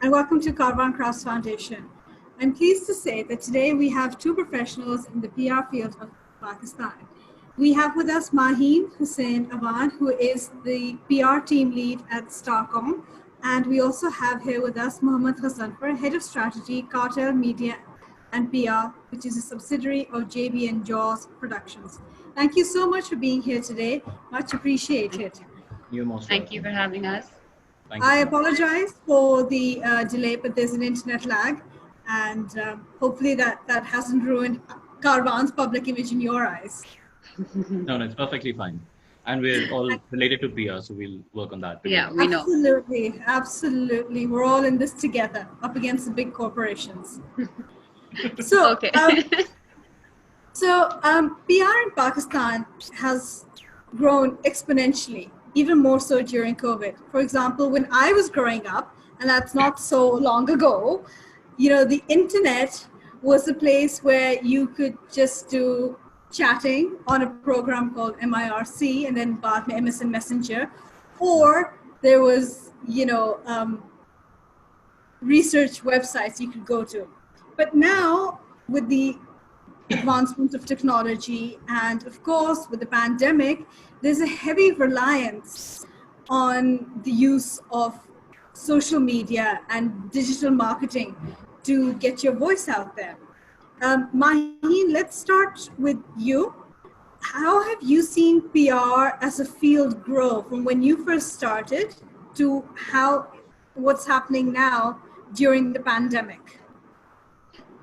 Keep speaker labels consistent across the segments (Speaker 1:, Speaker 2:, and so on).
Speaker 1: and welcome to Kaarvan Crafts Foundation. I'm pleased to say that today we have two professionals in the PR field of Pakistan. We have with us Maheen Hussain Awan, who is the PR team lead at Starcom, and we also have here with us Mohammad Ghazanfar, Head of Strategy, Cartel Media and PR, which is a subsidiary of JB and Jaws Productions. Thank you so much for being here today. Much appreciated.
Speaker 2: You're most
Speaker 3: Thank you for having us.
Speaker 1: I apologize for the delay, but there's an internet lag, and hopefully that hasn't ruined Kaarvan's public image in your eyes.
Speaker 2: No, it's perfectly fine. And we're all related to PR, so we'll work on that.
Speaker 3: Yeah, we know.
Speaker 1: Absolutely. We're all in this together, up against the big corporations. So,
Speaker 3: okay.
Speaker 1: PR in Pakistan has grown exponentially, even more so during COVID. For example, when I was growing up, and that's not so long ago, the internet was a place where you could just do chatting on a program called MIRC and then MSN Messenger, or there was, research websites you could go to. But now, with the advancement of technology and, of course, with the pandemic, there's a heavy reliance on the use of social media and digital marketing to get your voice out there. Maheen, let's start with you. How have you seen PR as a field grow from when you first started to what's happening now during the pandemic?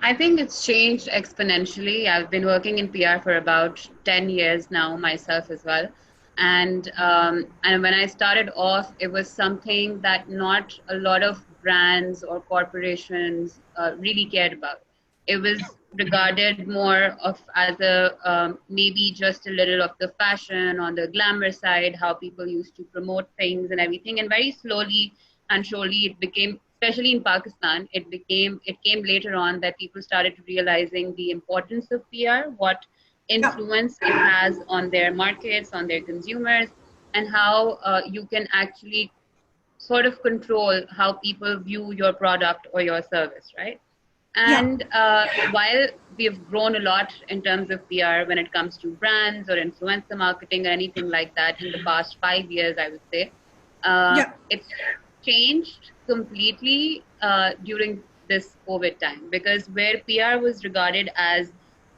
Speaker 3: I think it's changed exponentially. I've been working in PR for about 10 years now myself as well. And when I started off, it was something that not a lot of brands or corporations really cared about. It was regarded more of as a maybe just a little of the fashion on the glamour side, how people used to promote things and everything. And very slowly and surely it became, especially in Pakistan, it came later on that people started realizing the importance of PR, what influence it has on their markets, on their consumers, and how you can actually sort of control how people view your product or your service, right? And while we've grown a lot in terms of PR when it comes to brands or influencer marketing or anything like that in the past 5 years, I would say, it's changed completely during this COVID time, because where PR was regarded as,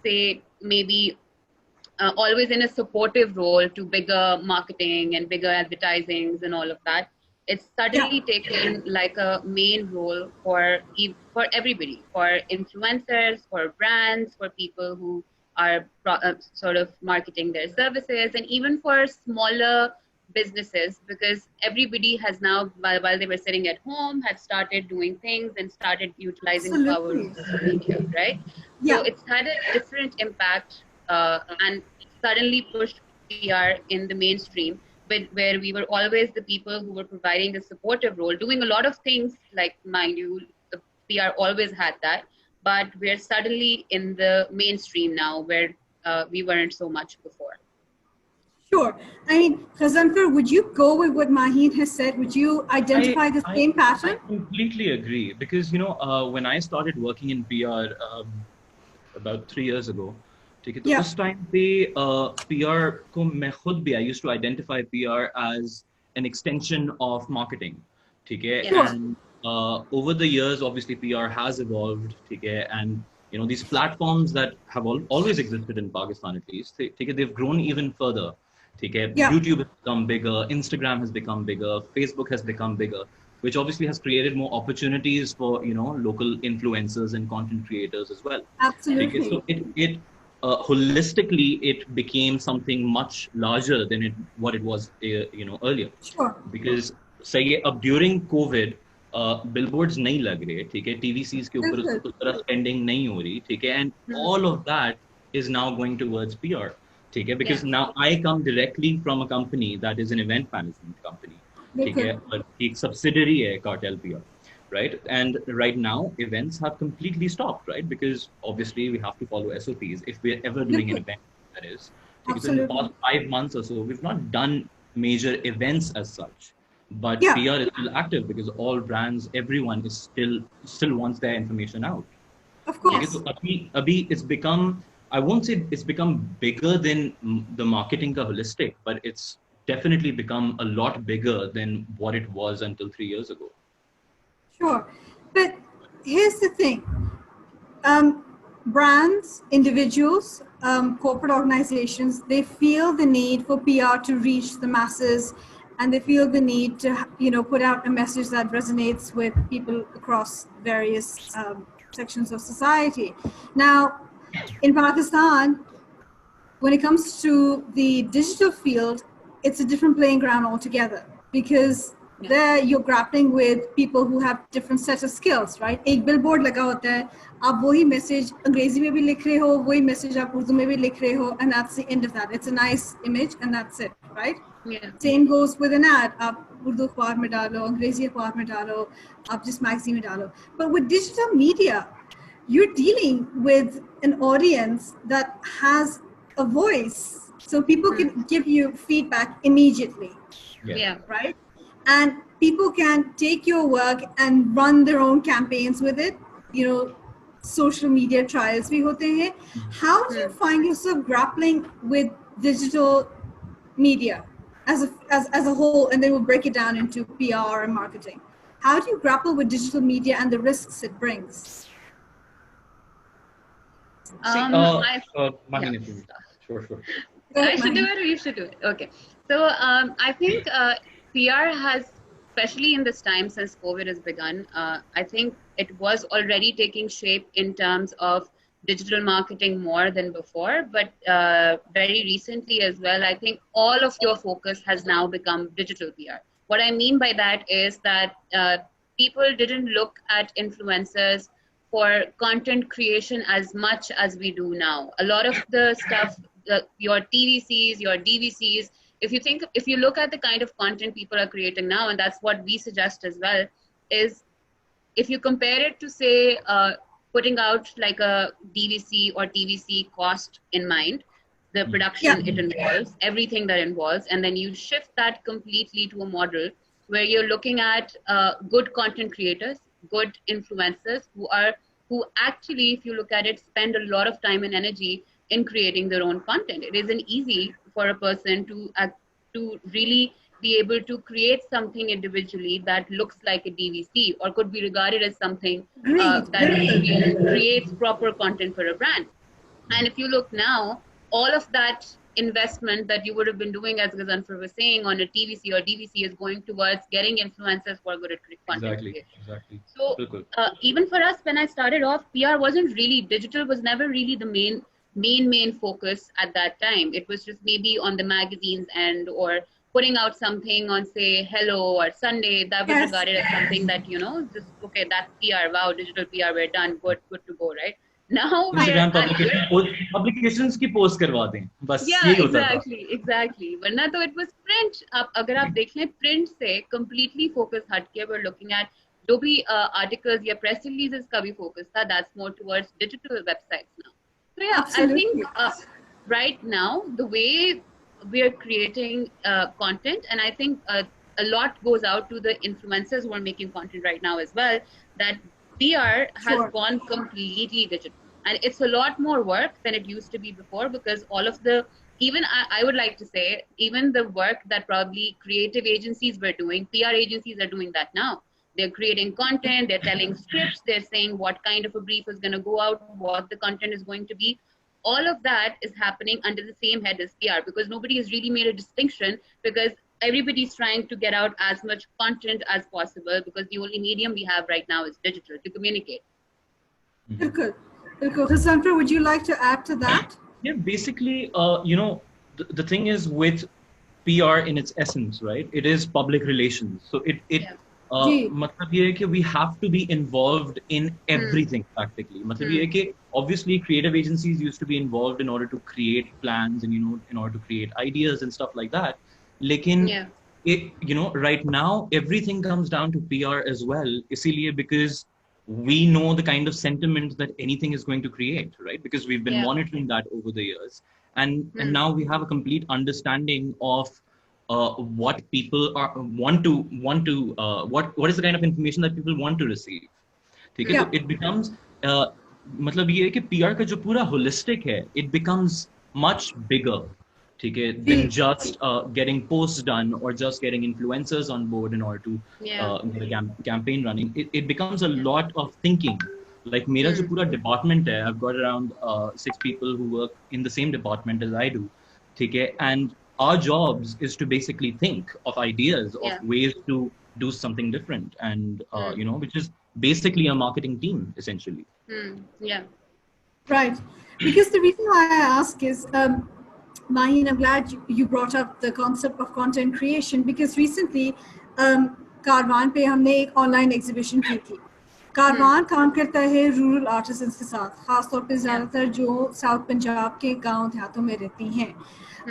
Speaker 3: say, maybe always in a supportive role to bigger marketing and bigger advertisings and all of that, it's suddenly taken like a main role for everybody, for influencers, for brands, for people who are sort of marketing their services, and even for smaller businesses, because everybody has now, while they were sitting at home, had started doing things and started utilizing the power of social media, right? So it's had a different impact and suddenly pushed PR in the mainstream, where we were always the people who were providing the supportive role, doing a lot of things, like, mind you, the PR always had that, but we're suddenly in the mainstream now, where we weren't so much before.
Speaker 1: Sure. I mean, Ghazanfar, would you go with what Maheen has said? Would you identify the same pattern?
Speaker 2: I completely agree, because, when I started working in PR about 3 years ago, उस time पे PR को मैं खुद भी, I used to identify PR as an extension of marketing, ठीक है? And over the years, obviously PR has evolved, ठीक है? And these platforms that have always existed in Pakistan, at least, ठीक है, they've grown even further, ठीक है? YouTube has become bigger, Instagram has become bigger, Facebook has become bigger, which obviously has created more opportunities for local influencers and content creators as well.
Speaker 1: Absolutely.
Speaker 2: So it holistically, it became something much larger than what it was, earlier.
Speaker 1: Sure.
Speaker 2: Because say अब during COVID, billboards नहीं लग रहे, ठीक है? TVCs के ऊपर उस तरह spending नहीं हो रही, ठीक है? And all of that is now going towards PR, ठीक है? Because now I come directly from a company that is an event management company, ठीक है? और एक subsidiary है Cartel PR. Right? And right now, events have completely stopped, right? Because obviously we have to follow SOPs if we're ever doing an event, that is. Because in the past 5 months or so, we've not done major events as such. but
Speaker 1: Yeah.
Speaker 2: PR is still active because all brands, everyone is still wants their information out.
Speaker 1: Of course.
Speaker 2: So abhi it's become, I won't say it's become bigger than the marketing ka holistic, but it's definitely become a lot bigger than what it was until 3 years ago.
Speaker 1: Sure. But here's the thing. Brands, individuals, corporate organizations, they feel the need for PR to reach the masses, and they feel the need to, put out a message that resonates with people across various sections of society. Now, in Pakistan, when it comes to the digital field, it's a different playing ground altogether, because there you're grappling with people who have different sets of skills, right? एक billboard लगा होता है, आप वही message अंग्रेजी में भी लिख रहे हो, वही message आप उर्दू में भी लिख रहे हो, and that's the end of that. It's a nice image and that's it, right?
Speaker 3: Yeah.
Speaker 1: Same goes with an ad. आप उर्दू अखबार में डालो, अंग्रेजी अखबार में डालो, आप जिस magazine में डालो. But with digital media, you're dealing with an audience that has a voice, so people can give you feedback immediately.
Speaker 3: Yeah.
Speaker 1: Right? And people can take your work and run their own campaigns with it. Social media trials bhi hote hain. How do you find yourself grappling with digital media as a whole, and then we'll break it down into PR and marketing? How do you grapple with digital media and the risks it brings?
Speaker 2: Sure.
Speaker 3: I should do it or you should do it? Okay. So I think PR has, especially in this time since COVID has begun, I think it was already taking shape in terms of digital marketing more than before, but very recently as well, I think all of your focus has now become digital PR. What I mean by that is that people didn't look at influencers for content creation as much as we do now. A lot of the stuff, your TVCs, your DVCs, if you look at the kind of content people are creating now, and that's what we suggest as well, is if you compare it to say putting out like a DVC or TVC cost in mind, the production it involves, everything that involves, and then you shift that completely to a model where you're looking at good content creators, good influencers who actually, if you look at it, spend a lot of time and energy in creating their own content. It isn't easy for a person to really be able to create something individually that looks like a DVC or could be regarded as something that creates proper content for a brand. And if you look now, all of that investment that you would have been doing, as Ghazanfar was saying, on a TVC or DVC is going towards getting influencers who are good at content creation.
Speaker 2: Exactly.
Speaker 3: So even for us, when I started off, PR wasn't really, digital was never really the main focus at that time. It was just maybe on the magazines and or putting out something on say Hello or Sunday that was regarded as something that, just okay, that's PR, wow, digital PR, we're done, good to go, right? Now
Speaker 2: Instagram publications की post करवा दें, बस यही होता था.
Speaker 3: Exactly. वरना तो it was print. अगर आप देख लें print से completely focus हटके we're looking at जो भी articles या press releases का भी focus था, that's more towards digital websites now. So yeah,
Speaker 1: Absolutely.
Speaker 3: I think right now the way we're creating content, and I think a lot goes out to the influencers who are making content right now as well, that PR has gone completely digital, and it's a lot more work than it used to be before, because all of the, even I would like to say, even the work that probably creative agencies were doing, PR agencies are doing that now. They're creating content, they're telling scripts, they're saying what kind of a brief is going to go out, what the content is going to be. All of that is happening under the same head as PR, because nobody has really made a distinction, because everybody's trying to get out as much content as possible, because the only medium we have right now is digital to communicate.
Speaker 1: Bilkul. Ghazanfar, would you like to add to that?
Speaker 2: Yeah, basically, the thing is with PR in its essence, right? It is public relations. So मतलब ये है कि we have to be involved in everything practically. मतलब ये है कि obviously creative agencies used to be involved in order to create plans and in order to create ideas and stuff like that. लेकिन right now everything comes down to PR as well. इसीलिए because we know the kind of sentiment that anything is going to create, right? Because we've been monitoring that over the years, and now we have a complete understanding of what people what is the kind of information that people want to receive. ठीक है, तो it becomes मतलब ये है कि PR का जो पूरा holistic है, it becomes much bigger, ठीक है, than just getting posts done or just getting influencers on board in order to get a campaign running. It becomes a lot of thinking. Like मेरा जो पूरा department है, I've got around 6 people who work in the same department as I do, ठीक है, and our jobs is to basically think of ideas of ways to do something different, and you know, which is basically a marketing team essentially.
Speaker 3: Yeah.
Speaker 1: Right. Because the reason why I ask is, Maheen, I'm glad you brought up the concept of content creation, because recently Karwan पे हमने एक online exhibition की थी. कारवान काम करता है rural artisans के साथ, खासतौर पे ज़्यादातर जो साउथ पंजाब के गांव देहातों में रहती हैं.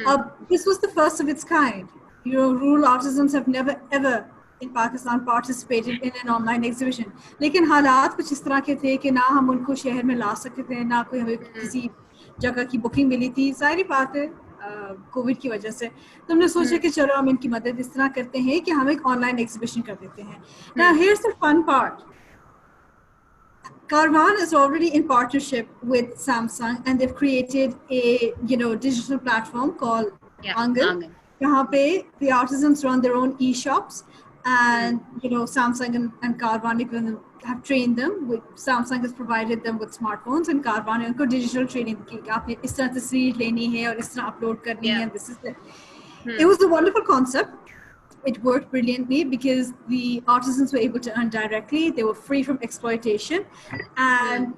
Speaker 1: अब this was the first of its kind. You know, rural artisans have never ever in Pakistan participated in an online exhibition. लेकिन हालात कुछ इस तरह के थे कि ना हम उनको शहर में ला सकते थे, ना कोई हमें किसी जगह की बुकिंग मिली थी. सारी बात है कोविड की वजह से. तो हमने सोचा कि चलो हम इनकी मदद इस तरह करते हैं कि हम एक ऑनलाइन एग्जीबिशन कर देते हैं. Now here's the fun part. Kaarvan is already in partnership with Samsung, and they've created a digital platform called Angan. यहाँ पे the artisans run their own e-shops, and Samsung and Kaarvan have trained them. Samsung has provided them with smartphones, and Kaarvan ने उनको digital training की कि आपने इस तरह तस्वीर लेनी है और इस तरह upload करनी है. This is it. It was a wonderful concept. It worked brilliantly because the artisans were able to earn directly. They were free from exploitation, and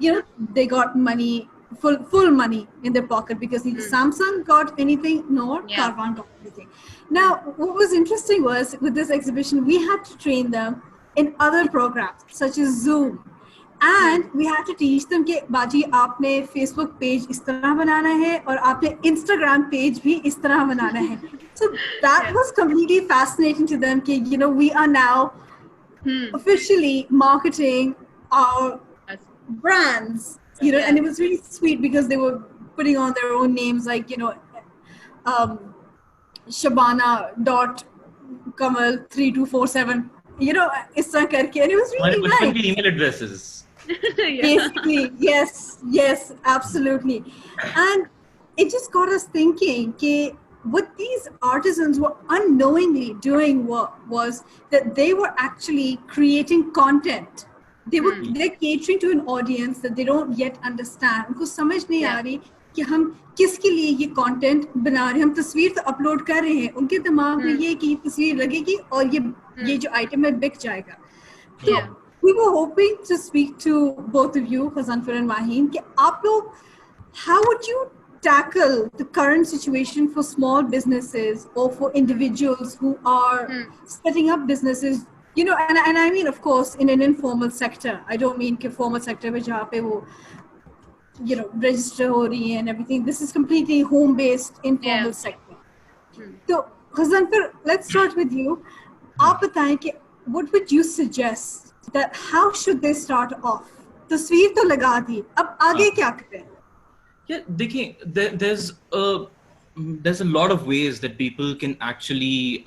Speaker 1: they got money, full money in their pocket, because neither Samsung got anything nor Kaarvan got anything. Now, what was interesting was with this exhibition, we had to train them in other programs such as Zoom, and we had to teach them कि बाजी आपने Facebook page इस तरह बनाना है और आपने Instagram page भी इस तरह बनाना है. So that was completely fascinating to them कि we are now officially marketing our brands, and it was really sweet because they were putting on their own names, like Shabana.Kamal3247, इस तरह करके, and it was really nice.
Speaker 2: बचपन की email addresses.
Speaker 1: Basically, yes, absolutely. And it just got us thinking कि what these artisans were unknowingly doing was that they were actually creating content. They're catering to an audience that they don't yet understand. उनको समझ नहीं आ रही कि हम किसके लिए ये content बना रहे हैं. हम तस्वीर तो upload कर रहे हैं, उनके दिमाग में ये कि ये तस्वीर लगेगी और ये जो item है बिक जाएगा. तो we were hoping to speak to both of you, Khazanfar and Maheen, कि आप लोग, how would you tackle the current situation for small businesses or for individuals who are setting up businesses, and I mean, of course, in an informal sector. I don't mean कि formal sector में जहाँ पे वो register हो रही है and everything. This is completely home-based informal sector. So Khazanfar, let's start with you. आप बताएं कि what would you suggest that how should they start off? तस्वीर तो लगा दी, अब आगे क्या करें?
Speaker 2: Yeah, देखिए, there's a lot of ways that people can actually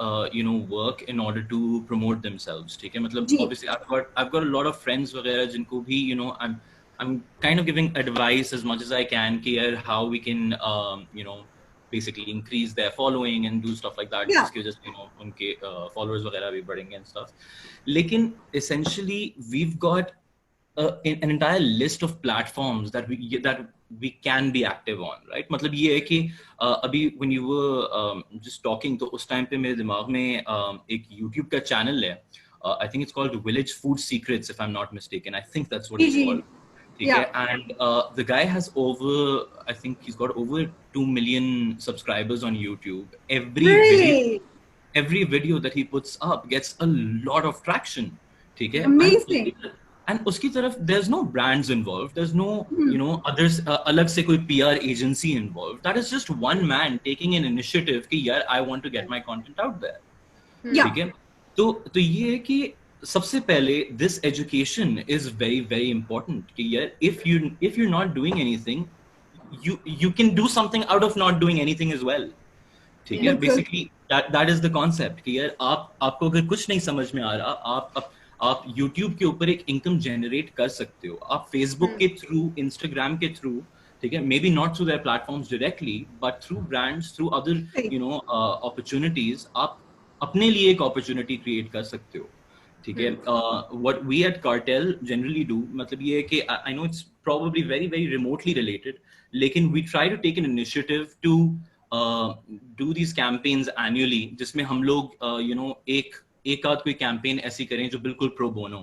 Speaker 2: work in order to promote themselves. ठीक है, मतलब obviously I've got a lot of friends वगैरह जिनको भी I'm kind of giving advice as much as I can कि how we can basically increase their following and do stuff like that. जिसकी वजह से उनके followers वगैरह भी बढ़ेंगे and stuff. लेकिन essentially we've got an entire list of platforms that we can be active on, right? मतलब ये है कि अभी when you were just talking, तो उस time पे मेरे दिमाग में एक YouTube का channel है. I think it's called Village Food Secrets, if I'm not mistaken. I think that's what it's called. Okay? And the guy has I think he's got over 2 million subscribers on YouTube. Every video that he puts up gets a lot of traction. Okay?
Speaker 1: Amazing.
Speaker 2: And uski taraf, there's no brands involved. There's no, others, alag se koi PR agency involved. That is just one man taking an initiative कि यार, I want to get my content out there. ठीक है? तो ये है कि सबसे पहले this education is very, very important. कि यार, if you're not doing anything, you can do something out of not doing anything as well. ठीक है, basically that is the concept कि यार आपको अगर कुछ नहीं समझ में आ रहा, आप YouTube के ऊपर एक इनकम जनरेट कर सकते हो, आप Facebook के थ्रू, Instagram के थ्रू, ठीक है, may be not through their platforms directly but through brands, through other opportunities, आप अपने लिए एक अपॉर्चुनिटी क्रिएट कर सकते हो, ठीक है. What we at cartel generally do, मतलब ये है कि I know it's probably very very remotely related, लेकिन we try to take an initiative to do these campaigns annually, जिसमें हम लोग एक आध कोई कैंपेन ऐसी करें जो बिल्कुल प्रो बोनो,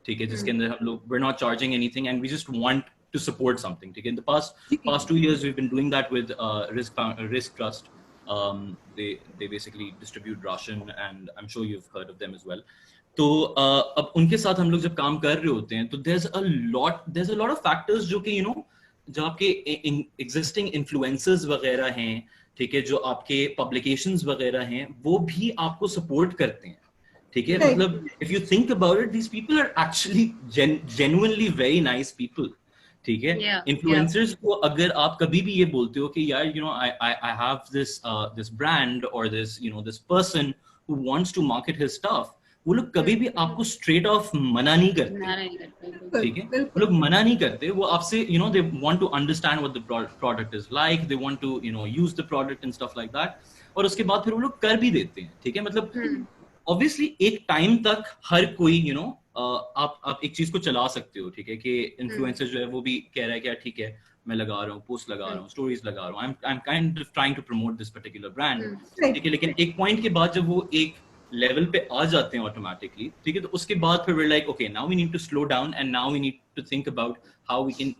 Speaker 2: ठीक है, जिसके अंदर हम लोग we're not charging anything and we just want to support something, ठीक है. In the past 2 years we've been doing that with Risk Trust. They basically distribute ration and I'm sure you've heard of them as well. तो अब उनके साथ हम लोग जब काम कर रहे होते हैं तो there's a lot of factors जो कि जो आपके existing influencers वगैरह हैं, ठीक है, जो आपके publications वगैरह हैं, वो भी आपको support करते हैं, ठीक है. मतलब if you think about it, these people are actually genuinely very nice people, ठीक है. Influencers को अगर आप कभी भी ये बोलते हो कि यार I have this brand or this person who wants to market his stuff, वो लोग कभी भी आपको straight off मना नहीं करते, ठीक है. वो लोग मना नहीं करते, वो आपसे they want to understand what the product is like, they want to use the product and stuff like that, और उसके बाद फिर वो लोग कर भी देते हैं, ठीक है. मतलब ऑब्वियसली एक टाइम तक हर कोई आप एक चीज को चला सकते हो, ठीक है, कि इन्फ्लुएंसर जो है वो भी कह रहा है कि ठीक है मैं लगा रहा हूँ, पोस्ट लगा रहा हूँ, स्टोरीज लगा रहा हूँ, I am kind of trying to promote this particular brand, ठीक है. लेकिन एक पॉइंट के बाद जब वो एक लेवल पे आ जाते हैं ऑटोमेटिकली, ठीक है, तो उसके बाद फिर we are like okay now we need to slow down and now we need to think about how we can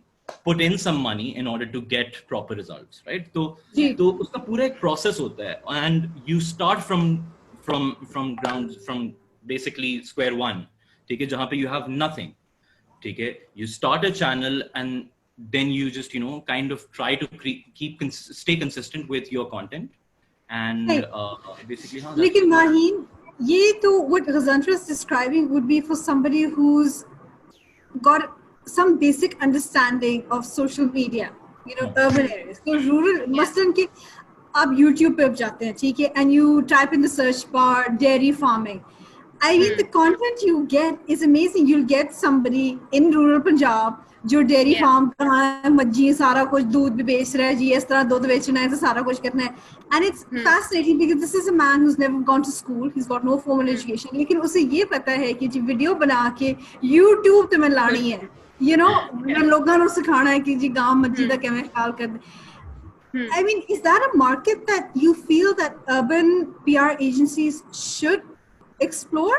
Speaker 2: put in some money in order to get proper results, right? तो उसका पूरा एक process होता है and you start from ground, from basically square one, ठीक है, जहाँ पे you have nothing, ठीक है. You start a channel and then you just kind of try to stay consistent with your content and basically
Speaker 1: लेकिन माहीन, ये तो what Ghazantra is describing would be for somebody who's got some basic understanding of social media, urban areas. So rural, मसलन कि आप YouTube पे जाते हैं, ठीक है, and you type in the search bar dairy farming. I mean, the content you get is amazing. You'll get somebody in rural Punjab जो dairy farm कर रहा है, मज्जी सारा कुछ दूध भी बेच रहा है जी, इस तरह दूध बेचना है, तो सारा कुछ करना है. And it's fascinating because this is a man who's never gone to school, he's got no formal education, लेकिन उसे ये पता है कि जी वीडियो बना के YouTube पे मैं लानी है, लोगों को सिखाना है कि जी गांव मज्जी का कैसे ख्याल कर. I mean, is that a market that you feel that urban PR agencies should explore?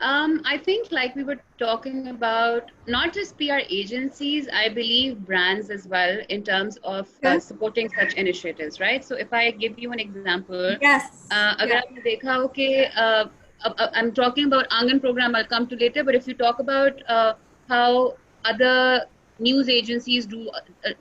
Speaker 3: I think like we were talking about, not just PR agencies, I believe brands as well in terms of supporting such initiatives, right? So if I give you an example, अगर आपने देखा हो कि I'm talking about Angan program, I'll come to later, but if you talk about how other news agencies do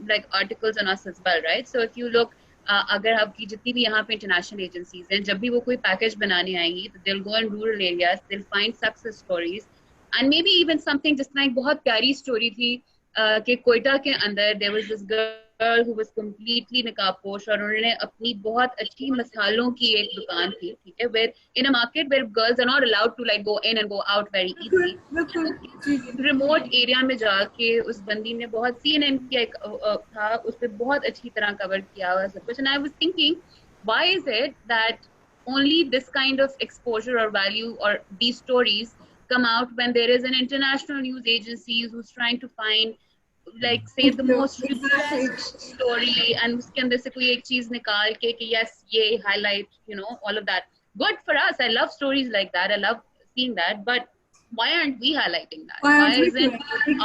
Speaker 3: like articles on us as well, right? So if you look, अगर आपकी जितनी भी यहाँ पे इंटरनेशनल एजेंसीज हैं, जब भी वो कोई पैकेज बनाने आएंगी तो they'll go in rural areas, they'll find success stories and maybe even something just like बहुत प्यारी स्टोरी थी कि कोयटा के अंदर there was this girl who was completely निकाबपोश और उन्होंने अपनी बहुत अच्छी मसालों की एक दुकान थी, ठीक है, where in a market where girls are not allowed to like go in and go out very easily. Remote area में जाके उस बंदी ने बहुत CNN की एक था, उस पर बहुत अच्छी तरह कवर किया हुआ सब कुछ. And I was thinking, why is it that only this kind of exposure or value or these stories come out when there is an international news agency who's trying to find like say the most researched story and उसके अंदर से कोई एक चीज निकाल के कि yes ये highlight all of that. Good for us. I love stories like that. I love seeing that. But why aren't we highlighting that? Why isn't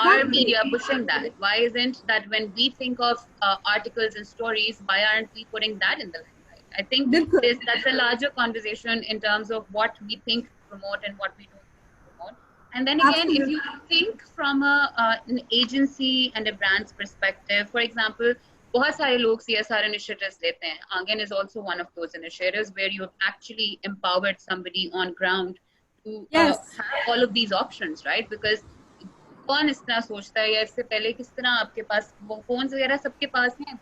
Speaker 3: our media pushing that? Why isn't that when we think of articles and stories, why aren't we putting that in the limelight? I think that's a larger conversation in terms of what we think to promote and what we don't promote. And then again, if you think from an agency and a brand's perspective, for example, बहुत सारे लोग CSR initiatives लेते हैं. Angan is also one of those initiatives where you have actually empowered somebody on ground to have all of these options, right? Because कौन इस तरह सोचता है या इससे पहले किस तरह आपके पास वो फोन्स वगैरह सबके पास हैं,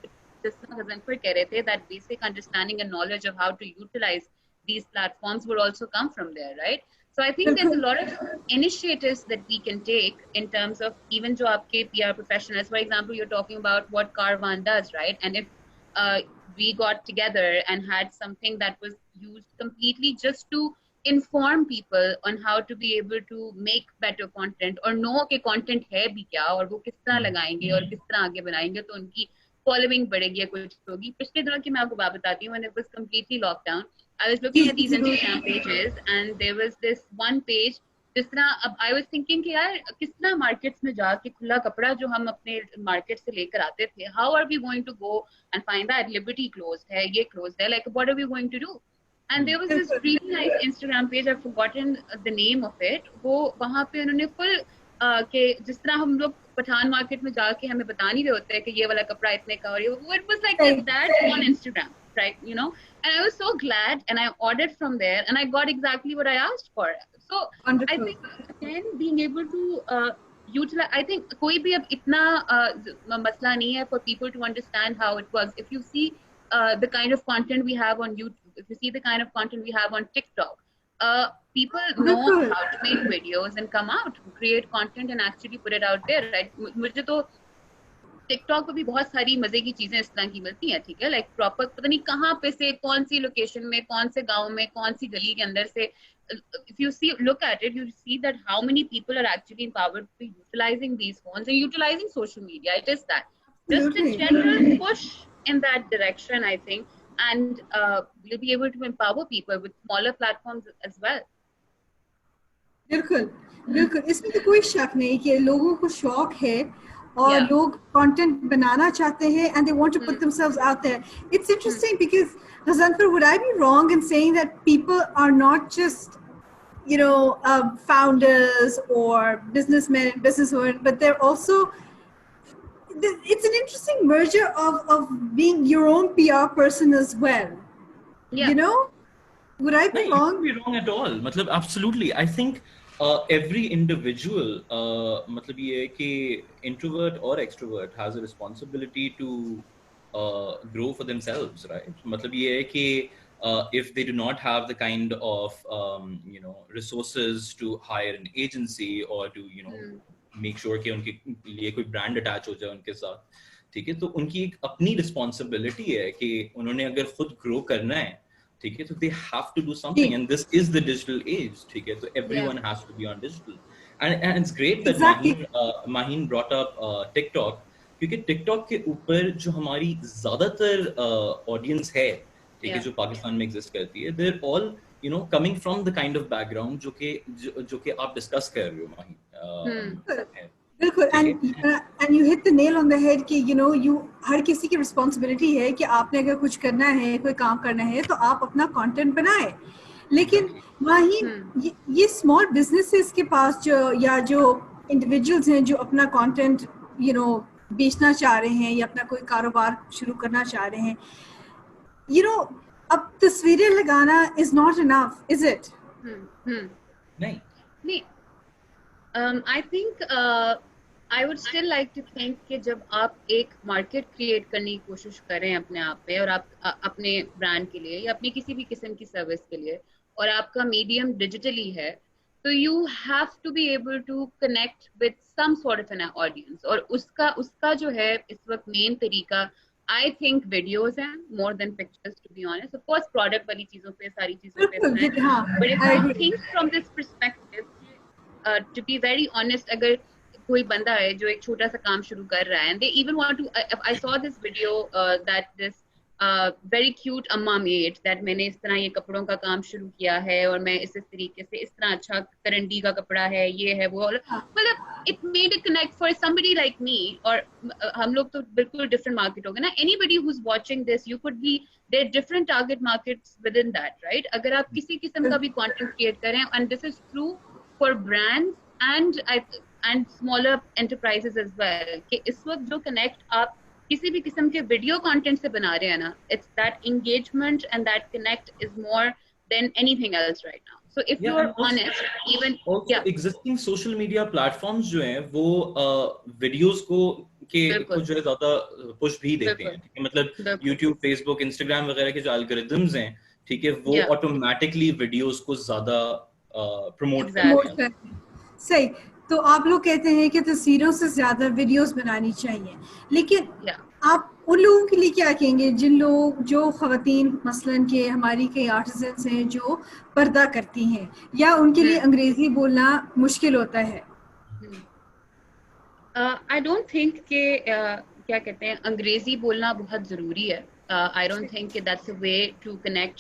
Speaker 3: जिस तरह गजनफर कह रहे थे, that basic understanding and knowledge of how to utilize these platforms will also come from there, right? So I think there's a lot of initiatives that we can take in terms of even jo aapke PR professionals. For example, you're talking about what Kaarvan does, right? And if we got together and had something that was used completely just to inform people on how to be able to make better content or know कि content है भी क्या और वो किस तरह लगाएंगे और किस तरह आगे बनाएंगे तो उनकी following बढ़ेगी या कुछ होगी. पिछले दिनों की मैं आपको बात बताती हूँ, when it was completely locked down, I was looking at these Instagram pages and there was this one page जिस तरह अब I was thinking कि यार किस तरह markets में जाके खुला कपड़ा जो हम अपने market से लेकर आते थे, how are we going to go and find that Liberty closed है, ये closed है, like what are we going to do? And there was this really nice Instagram page, I've forgotten the name of it. वो वहाँ पे उन्होंने full के जिस तरह हम लोग पठान मार्केट में जाके हमें बता नहीं रहे होते हैं कि ये वाला कपड़ा इतने का और ये, it was like that on Instagram, right? You know, and I was so glad and I ordered from there and I got exactly what I asked for. So wonderful. I think again being able to utilize, I think कोई भी अब इतना मसला नहीं है for people to understand how it works. If you see the kind of content we have on YouTube, if you see the kind of content we have on TikTok, people know how to make videos and come out, create content and actually put it out there, right? मुझे तो TikTok पे भी बहुत सारी मजे की चीजें इस तरह की मिलती हैं, ठीक है, like proper पता नहीं कहाँ पे से कौन सी लोकेशन में कौन से गांव में कौन सी गली के अंदर से, if you see look at it, you see that how many people are actually empowered to utilizing these phones and utilizing social media. It is that just a general push in that direction, I think, and we'll be able to empower people with smaller platforms as well.
Speaker 1: बिल्कुल बिल्कुल, इसमें तो कोई शक नहीं कि लोगों को शौक है और लोग कंटेंट बनाना चाहते हैं and they want to put themselves out there. It's interesting because Ghazanfar, would I be wrong in saying that people are not just, you know, founders or businessmen and businesswomen, but they're also, it's an interesting merger of being your own PR person as well. You know, would I be wrong?
Speaker 2: You wouldn't be wrong at all. Matlab, absolutely. I think every individual, matlab ye hai ki introvert or extrovert, has a responsibility to grow for themselves, right? Matlab ye hai ki if they do not have the kind of you know, resources to hire an agency or to, you know, make sure कि उनके लिए कोई brand attach हो जाए उनके साथ, ठीक है, तो उनकी एक अपनी responsibility है कि उन्होंने अगर खुद grow करना है, ठीक है, तो they have to do something, and this is the digital age, ठीक है, so everyone has to be on digital, and it's great that Maheen brought up TikTok, क्योंकि TikTok के ऊपर जो हमारी ज़्यादातर audience है, ठीक है, जो पाकिस्तान में exist करती है, they're all, you know, coming from the kind of background जो कि आप discuss कर रहे हो, Maheen.
Speaker 1: बिल्कुल, and you hit the nail on the head कि, you know, हर किसी की responsibility है कि आपने अगर कुछ करना है, कोई काम करना है, तो आप अपना content बनाएं. लेकिन वहीं ये small businesses के पास जो individuals हैं जो अपना content, you know, बेचना चाह रहे हैं या अपना कोई कारोबार शुरू करना चाह रहे हैं, you know, अब तस्वीरें लगाना is not enough, is it?
Speaker 3: नहीं. I think I would still like to think कि जब आप एक market create करने की कोशिश करें अपने आप पे और आप अपने brand के लिए या अपनी किसी भी किस्म की service के लिए और आपका medium digitally है, तो you have to be able to connect with some sort of an audience, और उसका जो है इस वक्त main तरीका I think videos हैं more than pictures, to be honest. Of course product वाली चीजों पे सारी चीजों पे हैं, but if I think from this perspective, to be very honest, अगर कोई बंदा है जो एक छोटा सा काम शुरू कर रहा है and they even want to, I saw this video that this very cute अम्मा made that मैंने इस तरह ये कपड़ों का काम शुरू किया है और मैं इस तरीके से इस तरह अच्छा करंडी का कपड़ा है, ये है वो, मतलब it made a connect for somebody like me, और हम लोग तो बिल्कुल different market हो गए ना, anybody who's watching this, you could be, there are different target markets within that, right? अगर आप किसी किस्म का भी content create करें, and this is true for brands and smaller enterprises as well, कि इस वक्त जो connect आप किसी भी किस्म के video content से बना रहे हैं ना, it's that engagement and that connect is more than anything else right now. So if you are honest, even
Speaker 2: existing social media platforms जो हैं वो videos को के
Speaker 3: बिल्कुल।
Speaker 2: कुछ जो है ज़्यादा पुश भी देते हैं, ठीक है, मतलब
Speaker 3: बिल्कुल।
Speaker 2: YouTube, Facebook, Instagram वगैरह के जो एल्गोरिदम्स हैं, ठीक है, वो
Speaker 3: Yeah.
Speaker 2: ऑटोमेटिकली वीडियोस को ज़्यादा प्रमोट करते
Speaker 1: प्रमोट
Speaker 3: Exactly.
Speaker 2: हैं।
Speaker 1: करते हैं। सही। तो आप लोग कहते हैं कि तस्वीरों से ज्यादा वीडियोस बनानी चाहिए, लेकिन
Speaker 3: Yeah.
Speaker 1: आप उन लोगों के लिए क्या कहेंगे जिन लोग, जो खवातीन मसलन के हमारी कई आर्टिजन्स हैं जो पर्दा करती हैं, या उनके लिए अंग्रेजी बोलना मुश्किल होता है?
Speaker 3: आई डोंट थिंक कि क्या कहते हैं, अंग्रेजी बोलना बहुत ज़रूरी है. आई डोंट थिंक कि that's a way to connect.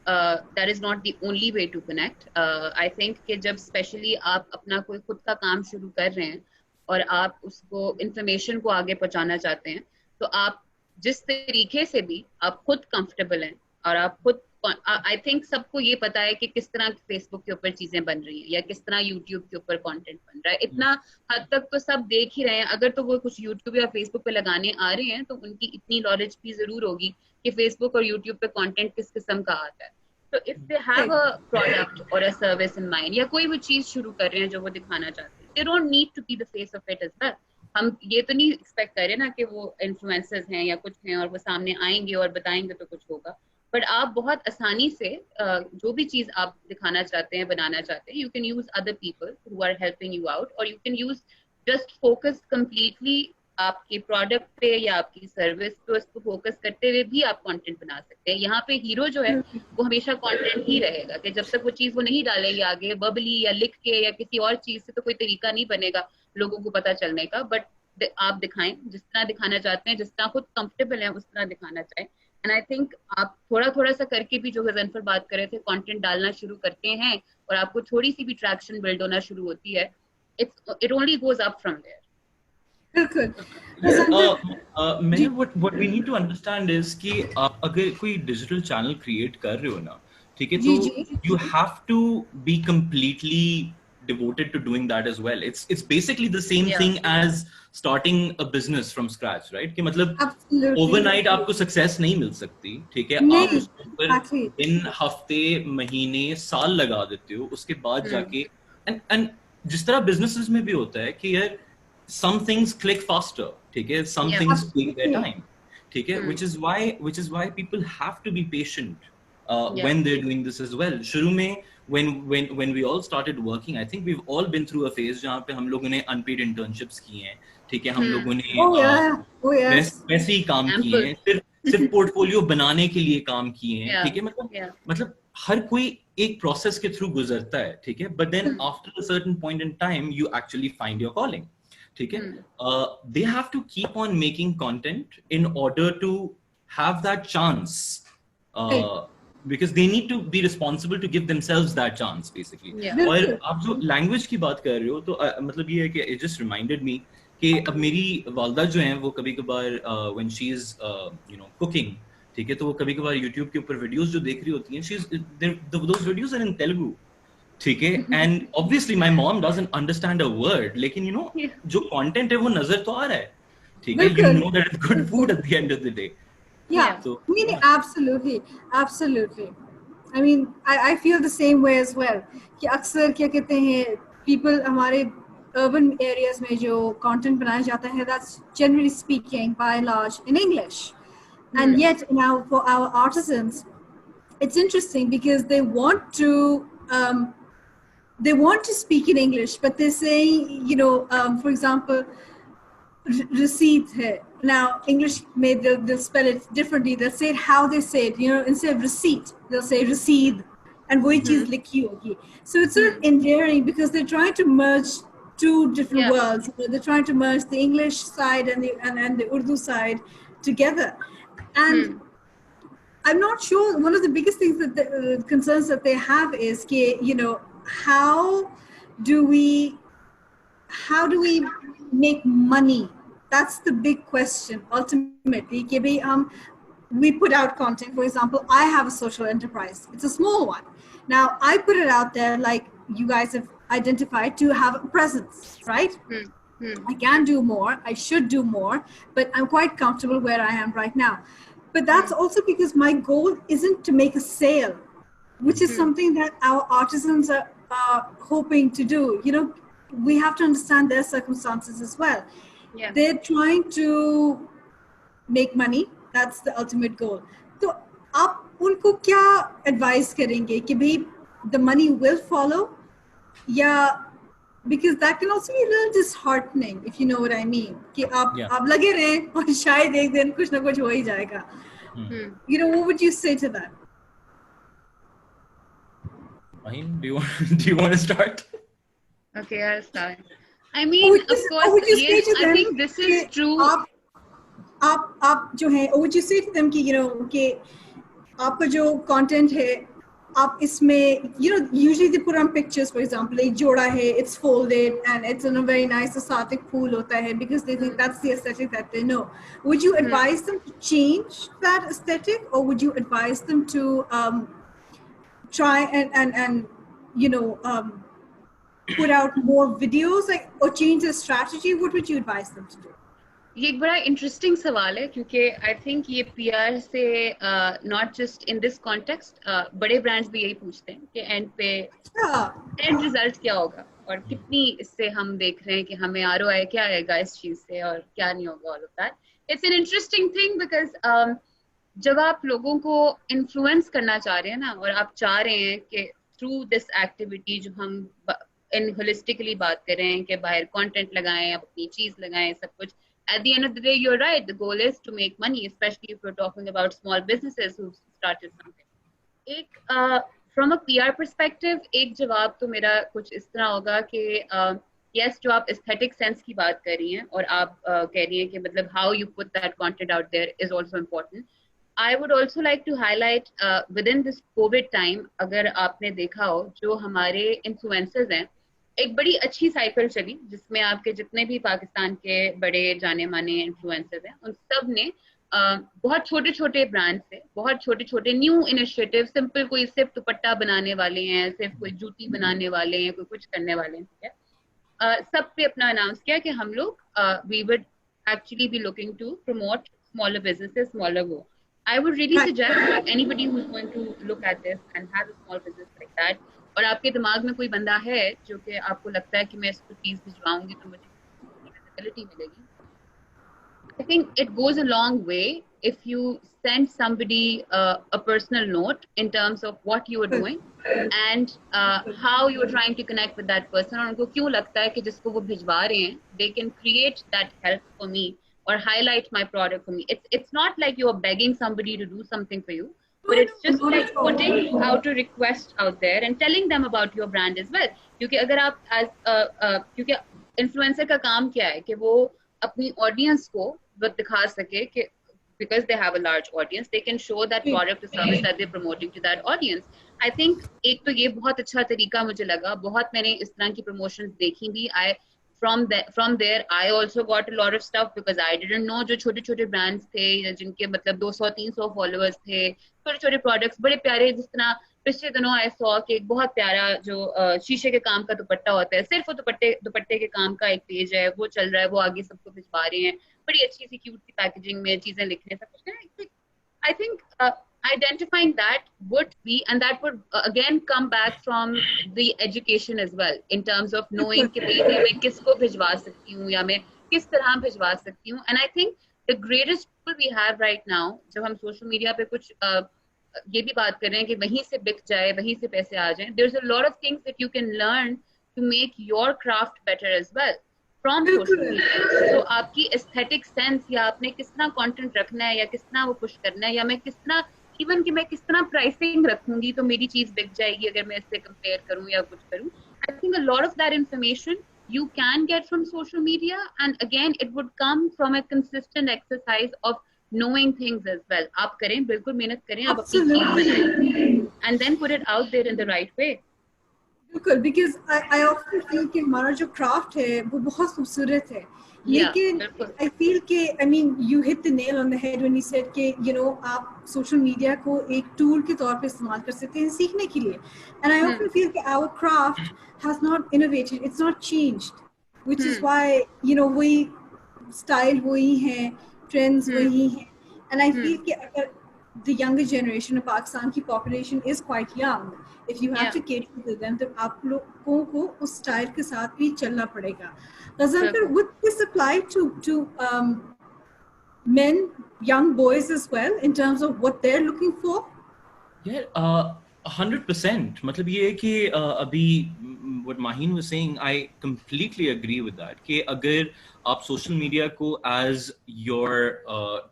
Speaker 3: That is not the only way to connect. I think कि जब स्पेशली आप अपना कोई खुद का काम शुरू कर रहे हैं और आप उसको इंफॉर्मेशन को आगे पहुंचाना चाहते हैं, तो आप जिस तरीके से भी आप खुद कंफर्टेबल हैं और आप खुद, आई थिंक सबको ये पता है कि किस तरह फेसबुक के ऊपर चीजें बन रही हैं या किस तरह यूट्यूब के ऊपर कंटेंट बन रहा है. इतना हद तक तो सब देख ही रहे हैं. अगर तो वो कुछ यूट्यूब या फेसबुक पे लगाने आ रहे हैं तो उनकी इतनी नॉलेज भी जरूर होगी कि फेसबुक और यूट्यूब पे कंटेंट किस किस्म का आता है. तो if they have a product और अ सर्विस इन माइंड, या कोई भी चीज शुरू कर रहे हैं जो वो दिखाना चाहते हैं, they don't need to be the face of it as well. हम ये तो नहीं एक्सपेक्ट कर रहे ना कि वो इन्फ्लुएंसर्स हैं या कुछ हैं और वो सामने आएंगे और बताएंगे तो कुछ होगा. बट आप बहुत आसानी से जो भी चीज आप दिखाना चाहते हैं, बनाना चाहते हैं, you can use other people who are helping you out, और you can use just focus completely आपके प्रोडक्ट पे या आपकी सर्विस पे, उस पर फोकस करते हुए भी आप कंटेंट बना सकते हैं. यहाँ पे हीरो जो है वो हमेशा कंटेंट ही रहेगा कि जब तक वो चीज वो नहीं डालेंगे आगे वर्बली या लिख के या किसी और चीज से, तो कोई तरीका नहीं बनेगा लोगों को पता चलने का. बट आप दिखाएं जिस तरह दिखाना चाहते हैं, जिस तरह खुद कंफर्टेबल है उस तरह दिखाना चाहें. एंड आई थिंक आप थोड़ा थोड़ा सा करके भी, जो गजनफर बात कर रहे थे, कंटेंट डालना शुरू करते हैं और आपको थोड़ी सी भी ट्रैक्शन बिल्ड होना शुरू होती है, it only goes up from there.
Speaker 1: बिल्कुल.
Speaker 2: मैंने what we need to understand is कि आप अगर कोई डिजिटल चैनल क्रिएट कर रहे हो ना, ठीक है,
Speaker 1: जी
Speaker 2: तो
Speaker 1: जी.
Speaker 2: you have to be completely devoted to doing that as well. It's basically the same thing as starting a business from scratch, right? कि मतलब
Speaker 1: Absolutely.
Speaker 2: overnight आपको सक्सेस नहीं मिल सकती, ठीक है,
Speaker 1: नहीं,
Speaker 2: आप उसके ऊपर
Speaker 1: exactly.
Speaker 2: दिन, हफ्ते, महीने, साल लगा देते हो, उसके बाद जाके and जिस तरह बिजनेसेस में भी होता है कि यार some things click faster, ठीक है, some things take their time, ठीक है, which is why people have to be patient when they're doing this as well. शुरू में when we all started working, I think we've all been through a phase जहाँ पे हम लोगों ने unpaid internships किए हैं, ठीक है, हम लोगों ने वैसे ही काम किए हैं, सिर्फ पोर्टफोलियो बनाने के लिए काम किए हैं, ठीक है, मतलब हर कोई एक प्रोसेस के थ्रू गुजरता है, ठीक है, but then after a certain point in time you actually find your calling, ठीक है. They have to keep on making content in order to have that chance, because they need to be responsible to give themselves that chance basically. और आप जो language की बात कर रहे हो, तो मतलब ये है कि it just reminded me कि अब मेरी वालदा जो हैं वो कभी कभार when she is cooking, ठीक है, तो वो कभी कभार YouTube के ऊपर वीडियोस जो देख रही होती हैं, those videos are in Telugu, ठीक है, and obviously my mom doesn't understand a word, लेकिन जो content है वो नजर तो आ रहा है, ठीक है, you know that it's good food at the end of the day.
Speaker 1: Yeah, so, absolutely. I mean, I feel the same way as well. कि अक्सर क्या कहते हैं, people हमारे urban areas में जो content बनाया जाता है, that's generally speaking by and large in English. And yet now for our artisans, it's interesting because they want to speak in English, but they're saying, for example, receipt hai. Now English they'll spell it differently. They'll say it how they say it. Instead of receipt, they'll say receipt, and wohi cheez likhi hogi. So it's sort of endearing because they're trying to merge two different worlds. They're trying to merge the English side and the Urdu side together. And I'm not sure. One of the biggest things that concerns that they have is, how do we make money? That's the big question. Ultimately, we put out content. For example, I have a social enterprise. It's a small one. Now I put it out there, like you guys have identified, to have a presence, right? I can do more. I should do more, but I'm quite comfortable where I am right now. But that's also because my goal isn't to make a sale, which is something that our artisans are hoping to do. We have to understand their circumstances as well.
Speaker 3: Yeah.
Speaker 1: They're trying to make money. That's the ultimate goal. तो आप उनको क्या advise करेंगे कि भाई the money will follow, या because that can also be a little disheartening, if you know what I mean, कि आप लगे रहें और शायद एक दिन कुछ ना कुछ हो ही जाएगा. You know, what would you say to that?
Speaker 2: Maheen, do you want to start?
Speaker 3: Okay, I'll start. I mean, of course, yes, I think this is true.
Speaker 1: आप जो हैं, would you say to them कि you know कि आपका जो content है, आप इसमें, you know, usually they put on pictures, for example, एक जोड़ा है, it's folded and it's in a very nice aesthetic फूल होता है, because they think that's the aesthetic that they know. Would you advise them to change that aesthetic, or would you advise them to try and you know put out more videos, like, or change their strategy? What would you advise them to do?
Speaker 3: ये एक बड़ा interesting सवाल है, क्योंकि I think ये PR से not just in this context, बड़े brands भी यही पूछते हैं कि एंड पे एंड रिजल्ट क्या होगा और कितनी इससे हम देख रहे हैं कि हमें आरओआई क्या आएगा इस चीज से और क्या नहीं होगा. All of that it's an interesting thing, because जब आप लोगों को इन्फ्लुएंस करना चाह रहे हैं ना, और आप चाह रहे हैं कि थ्रू दिस एक्टिविटी जो हम इन होलिस्टिकली बात कर रहे हैं कि बाहर कंटेंट लगाएं, अपनी चीज लगाएं, सब कुछ. At the end of the day, you're right. The goal is to make money, especially if we're talking about small businesses who started something. From a PR perspective, एक जवाब तो मेरा कुछ इस तरह होगा कि yes, जो आप aesthetic sense की बात कर रही हैं और आप कह रही हैं कि मतलब how you put that content out there is also important. I would also like to highlight within this COVID time, अगर आपने देखा हो, जो हमारे influencers हैं, एक बड़ी अच्छी साइकिल चली जिसमें आपके जितने भी पाकिस्तान के बड़े जाने माने इन्फ्लुएंसर्स हैं, उन सब ने बहुत छोटे छोटे ब्रांड से बहुत छोटे छोटे न्यू इनिशिएटिव, सिंपल, कोई सिर्फ दुपट्टा बनाने वाले हैं, सिर्फ कोई जूती बनाने वाले हैं, कोई कुछ करने वाले हैं, ठीक है, सब पे अपना अनाउंस किया कि हम लोग we would actually be looking to promote smaller businesses, smaller go. I would really suggest anybody who's going to look at this and has a small business like that, और आपके दिमाग में कोई बंदा है जो कि आपको लगता है कि मैं इसको चीज भिजवाऊंगी तो मुझे विजिबिलिटी मिलेगी. I think it goes a long way if you send somebody a personal note in terms of what you are doing and how you are trying to connect with that person, और उनको क्यों लगता है कि जिसको वो भिजवा रहे हैं they can create that help for me or highlight my product for me. It's not like you're begging somebody to do something for you, but it's just like putting out a request out there and telling them about your brand as well. क्योंकि अगर आप क्योंकि influencer का काम क्या है कि वो अपनी audience को दिखा सके कि because they have a large audience, they can show that product or service that they're promoting to that audience. I think एक तो ये बहुत अच्छा तरीका मुझे लगा, बहुत मैंने इस तरह की promotions देखी भी. From there I also got a lot of stuff because I didn't know जो छोटे छोटे brands थे जिनके मतलब 200-300 followers थे, छोटे छोटे products बड़े प्यारे, जिस तरह पिछले दिनों I saw कि एक बहुत प्यारा जो शीशे के काम का दुपट्टा होता है, सिर्फ दुपट्टे के काम का एक पेज है, वो चल रहा है, वो आगे सबको भिजवा रहे हैं, बड़ी अच्छी सी क्यूट सी पैकेजिंग में चीजें लिखने सब कुछ. I think identifying that would be, and that would again come back from the education as well in terms of knowing कि भाई मैं किसको भिजवा सकती हूँ या मैं किस तरह भिजवा सकती हूँ. And I think the greatest tool we have right now, जब हम सोशल मीडिया पे कुछ ये भी बात कर रहे हैं कि वहीं से बिक जाए, वहीं से पैसे आ जाएं, there's a lot of things that you can learn to make your craft better as well from social media. So आपकी aesthetic sense या आपने किस तरह content रखना है या किस तरह वो push करना है, या मैं किस तरह इवन कि मैं किस तरह प्राइसिंग रखूंगी तो मेरी चीज बिक जाएगी अगर मैं इससे कंपेयर करूं या कुछ करूं. I think a lot of that information you can get from social media, and again it would come from a consistent exercise of knowing things as well. आप करें, बिल्कुल मेहनत करें, आप अपनी चीज बनाएं and then put it out there in the right way.
Speaker 1: बिल्कुल, because I often feel कि हमारा जो craft है वो बहुत खूबसूरत है, लेकिन I feel कि I mean you hit the nail on the head when you said कि you know आप social media को एक tool के तौर पे इस्तेमाल कर सकते हैं सीखने के लिए. And I often feel कि our craft has not innovated, it's not changed, which is why you know वही style वही है, trends वही हैं. And I feel कि अगर the younger generation of Pakistan की population is quite young. If you have to cater to them, तो आप लोगों को उस style के साथ भी चलना पड़ेगा. Ghazanfar, would this apply to men, young boys as well, in terms of what they're looking for?
Speaker 2: Yeah, 100%. मतलब ये है कि अभी what Maheen was saying, I completely agree with that. कि अगर आप social media को as your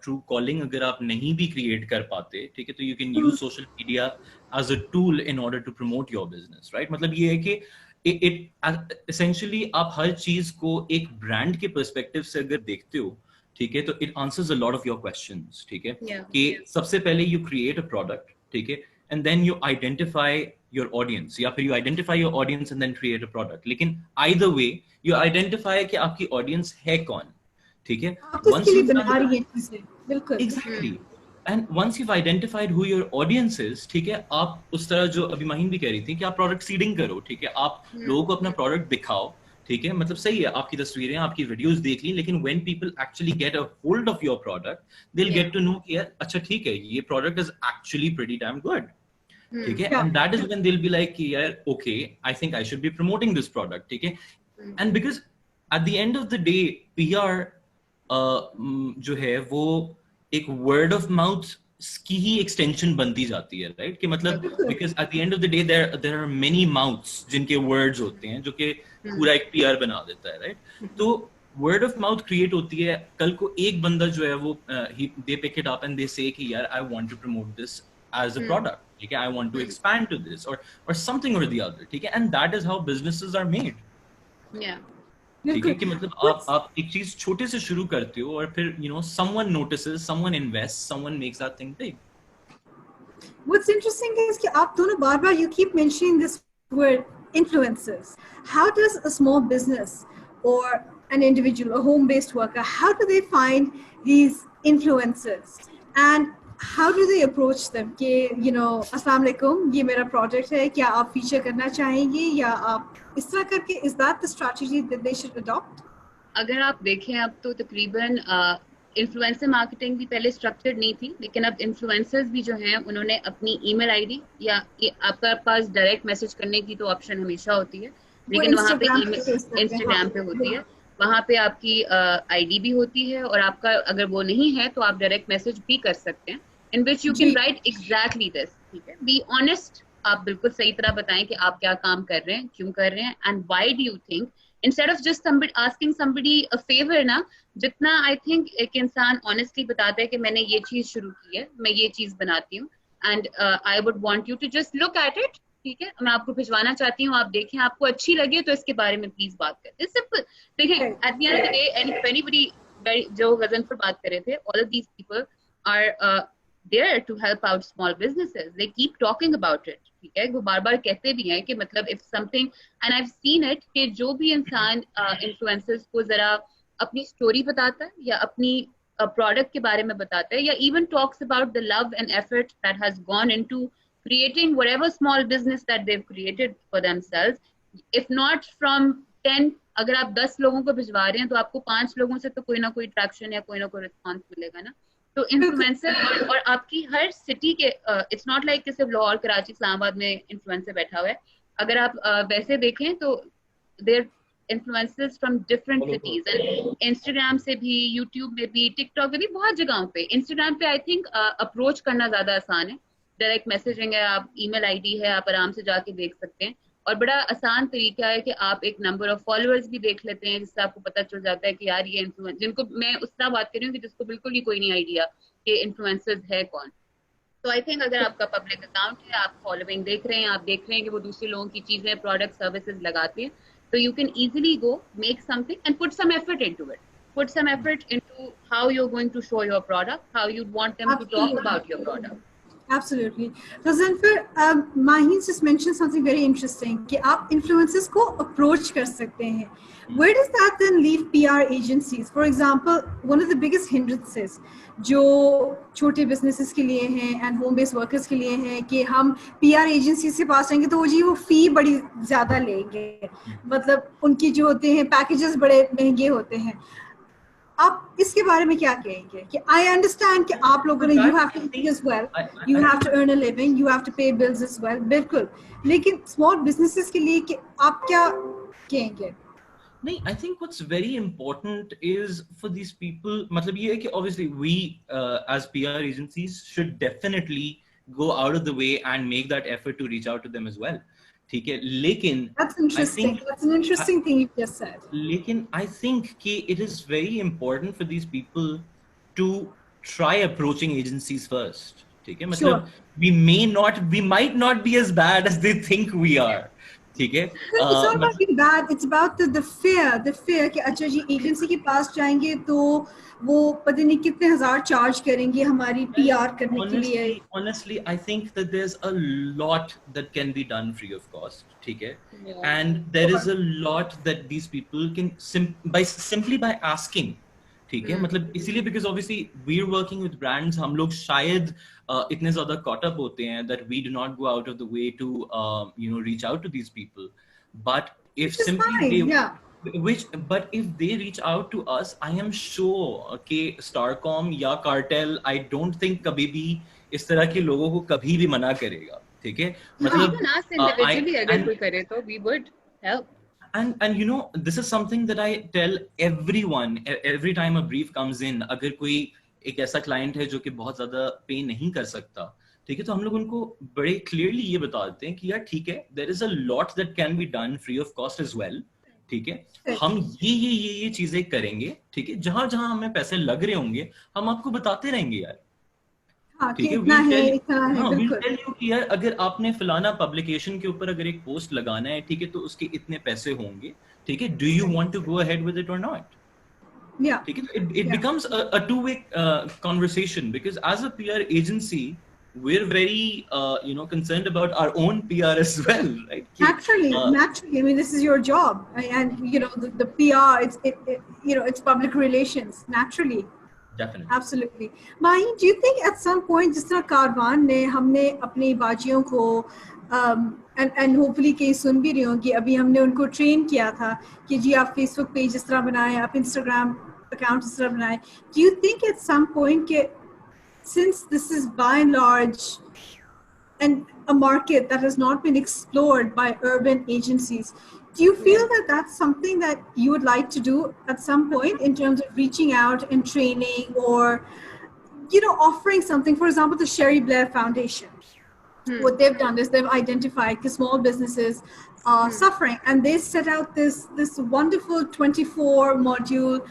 Speaker 2: true calling अगर आप नहीं भी create कर पाते, ठीक है, तो you can use social media as a tool in order to promote your business, right? मतलब ये है कि it essentially आप हर चीज को एक brand के perspective से अगर देखते हो, ठीक है, तो it answers a lot of your questions, ठीक है, कि सबसे पहले you create a product, ठीक है, and then you identify your audience, या फिर you identify your audience and then create a product. लेकिन either way you identify कि आपकी audience है कौन, ठीक है,
Speaker 1: once you've done that, बिल्कुल,
Speaker 2: exactly, and once you've identified who your audience is, ठीक है, आप उस तरह जो अभी माहीन भी कह रही थी कि आप product seeding करो, ठीक है, आप लोगों को अपना product दिखाओ, ठीक है, मतलब सही है, आपकी तस्वीरें, आपकी वीडियोस देख ली, लेकिन when people actually get a hold of your product, they'll get to know कि यार अच्छा ठीक है, ये product is actually pretty damn good, ठीक है, and that is when they'll be like कि यार okay, I think I should be promoting this product, ठीक है, and because at the end of the day PR जो है वो एक word of mouth की ही extension बनती जाती है, right? कि मतलब because at the end of the day there are many mouths जिनके words होते हैं जो कि पूरा एक PR बना देता है, right? तो word of mouth create होती है, कल को एक बंदा जो है वो they pick it up and they say कि यार I want to promote this as a product, ठीक है, I want to expand to this or something or the other, ठीक है, and that is how businesses are made.
Speaker 3: Yeah.
Speaker 2: ठीक है, कि मतलब आप एक चीज छोटे से शुरू करते हो और फिर you know someone notices, someone invests, someone makes that thing big.
Speaker 1: What's interesting is कि आप दोनों बार-बार you keep mentioning this word influencers. How does a small business or an individual, a home-based worker, how do they find these influencers and how do they approach them? कि you know अस्सलाम वालेकुम, ये मेरा project है, क्या आप feature करना चाहेंगे या आप इस तरह करके, is that the strategy that they should adopt?
Speaker 3: अगर आप देखें अब तो तकरीबन इन्फ्लुएंसर मार्केटिंग भी पहले स्ट्रक्चर्ड नहीं थी, लेकिन अब इन्फ्लुएंसर्स भी जो हैं उन्होंने अपनी ईमेल आईडी या आपका पास डायरेक्ट मैसेज करने की तो ऑप्शन हमेशा होती है, लेकिन वहाँ पे इंस्टाग्राम पे होती है, वहाँ पे आपकी आईडी भी होती है और आपका अगर वो नहीं है तो आप डायरेक्ट मैसेज भी कर सकते हैं, in which you can write exactly this, ठीक है, बी ऑनेस्ट, आप बिल्कुल सही तरह बताएं कि आप क्या काम कर रहे हैं, क्यों कर रहे हैं, and why do you think, instead of just asking somebody a favor ना, जितना I think एक इंसान honestly बताता है कि मैंने ये चीज शुरू की है, मैं ये चीज बनाती हूँ and I would want you to just look at it, ठीक है, मैं आपको भिजवाना चाहती हूँ, आप देखें, आपको अच्छी लगे तो इसके बारे में प्लीज बात करें, it's simple, देखें at the end of the day and anybody जो गजन पर बात कर रहे थे, all of these people are there to help out small businesses, they keep talking about it, ठीक है, वो बार बार कहते भी हैं कि मतलब if something, and I've seen it कि जो भी इंसान influencers को जरा अपनी स्टोरी बताता है या अपनी प्रोडक्ट के बारे में बताता है या even talks about the love and effort that has gone into creating whatever small business that they've created for themselves, if not from 10, अगर आप 10 लोगों को भिजवा रहे हैं तो आपको 5 लोगों से तो कोई ना कोई ट्रैक्शन या कोई ना कोई रिस्पॉन्स मिलेगा ना, तो इन्फ्लुएंसर और आपकी हर सिटी के इट्स नॉट लाइक कि सिर्फ लाहौर, कराची, इस्लामाबाद में इन्फ्लुएंसर बैठा हुआ है, अगर आप वैसे देखें तो there influencers from different cities, and Instagram से भी, यूट्यूब में भी, टिकटॉक में भी, बहुत जगहों पे, इंस्टाग्राम पे आई थिंक अप्रोच करना ज्यादा आसान है, डायरेक्ट मैसेजिंग है, आप ईमेल आईडी है, आप आराम से जाके देख सकते हैं, और बड़ा आसान तरीका है कि आप एक नंबर ऑफ फॉलोअर्स भी देख लेते हैं, जिससे आपको पता चल जाता है कि यार ये इन्फ्लुएंसर, जिनको मैं उस तरह बात कर रही हूँ कि जिसको बिल्कुल ही कोई नहीं आइडिया कि इन्फ्लुएंसर्स है कौन, तो आई थिंक अगर आपका पब्लिक अकाउंट है, आप फॉलोइंग देख रहे हैं, आप देख रहे हैं कि वो दूसरे लोगों की चीजें, प्रोडक्ट, सर्विसेज लगाते हैं, तो you can easily go make something and put some effort into it, put some effort into how you're going to show your product, how you'd want them to talk about your product.
Speaker 1: Absolutely. Ghazanfar, Maheen just mentioned something very interesting कि आप influencers को approach कर सकते हैं. Where does that then leave PR agencies? For example, one of the biggest hindrances जो छोटे businesses के लिए हैं and home-based workers के लिए हैं कि हम PR agencies के पास जाएंगे तो वो fee बड़ी ज़्यादा लेंगे. मतलब उनकी जो होते हैं packages बड़े महंगे होते हैं. आप इसके बारे में क्या कहेंगे कि I understand कि आप लोगों ने you have to eat as well, you have to earn a living, you have to pay bills as well, बिल्कुल, लेकिन small businesses के लिए कि आप क्या कहेंगे?
Speaker 2: No, I think what's very important is for these people, matlab ye hai ki obviously we as PR agencies should definitely go out of the way and make that effort to reach out to them as well. ठीक है, लेकिन
Speaker 1: That's interesting. That's an interesting thing you just said.
Speaker 2: लेकिन I think कि it is very important for these people to try approaching agencies first. ठीक है, मतलब we might not be as bad as they think we are. ठीक है,
Speaker 1: it's not about being bad, it's about the fear कि अच्छा जी agency के पास जाएंगे तो वो पता नहीं कितने हजार चार्ज करेंगे हमारी PR करने के लिए.
Speaker 2: Honestly, I think that there's a lot that can be done free of cost. ठीक है, and there is a lot that these people can simply by asking. ठीक है, मतलब इसीलिए because obviously we're working with brands, हम लोग शायद इतने ज़्यादा caught up होते हैं that we do not go out of the way to reach out to these people. But if but if they reach out to us, I am sure कि Starcom या Cartel, I don't think कभी भी इस तरह के लोगों को कभी भी मना करेगा. ठीक है, मतलब
Speaker 3: individually अगर कोई करे तो we would help.
Speaker 2: And this is something that I tell everyone every time a brief comes in. अगर कोई एक ऐसा client है जो कि बहुत ज़्यादा pay नहीं कर सकता, ठीक है, तो हम लोग उनको बड़े clearly ये बता देते हैं कि यार ठीक है, there is a lot that can be done free of cost as well. ठीक है, हम ये चीजें करेंगे, ठीक है, जहां हमें पैसे लग रहे होंगे हम आपको बताते रहेंगे यार. ठीक है, we'll tell you कि यार अगर आपने फलाना पब्लिकेशन के ऊपर अगर एक पोस्ट लगाना है, ठीक है, तो उसके इतने पैसे होंगे. ठीक है, do you want to go ahead with it or not?
Speaker 1: Yeah.
Speaker 2: ठीक है, it becomes a two-way conversation because as a PR agency we're very concerned about our own PR as well, right?
Speaker 1: Naturally, I mean, this is your job, and the PR, it's public relations. Naturally,
Speaker 2: definitely,
Speaker 1: absolutely. Mahi, do you think at some point, जिस तरह कारवान ने हमने अपनी बाजियों को and hopefully कहीं सुन भी रही होंगी, अभी हमने उनको ट्रेन किया था कि जी आप Facebook पेज इस तरह बनाएं, आप Instagram account इस तरह बनाएं. Do you think at some point कि since this is by and large and a market that has not been explored by urban agencies, do you feel that that's something that you would like to do at some point in terms of reaching out and training or, offering something? For example, the Sherry Blair Foundation. What they've done is they've identified the small businesses suffering, and they set out this wonderful 24 module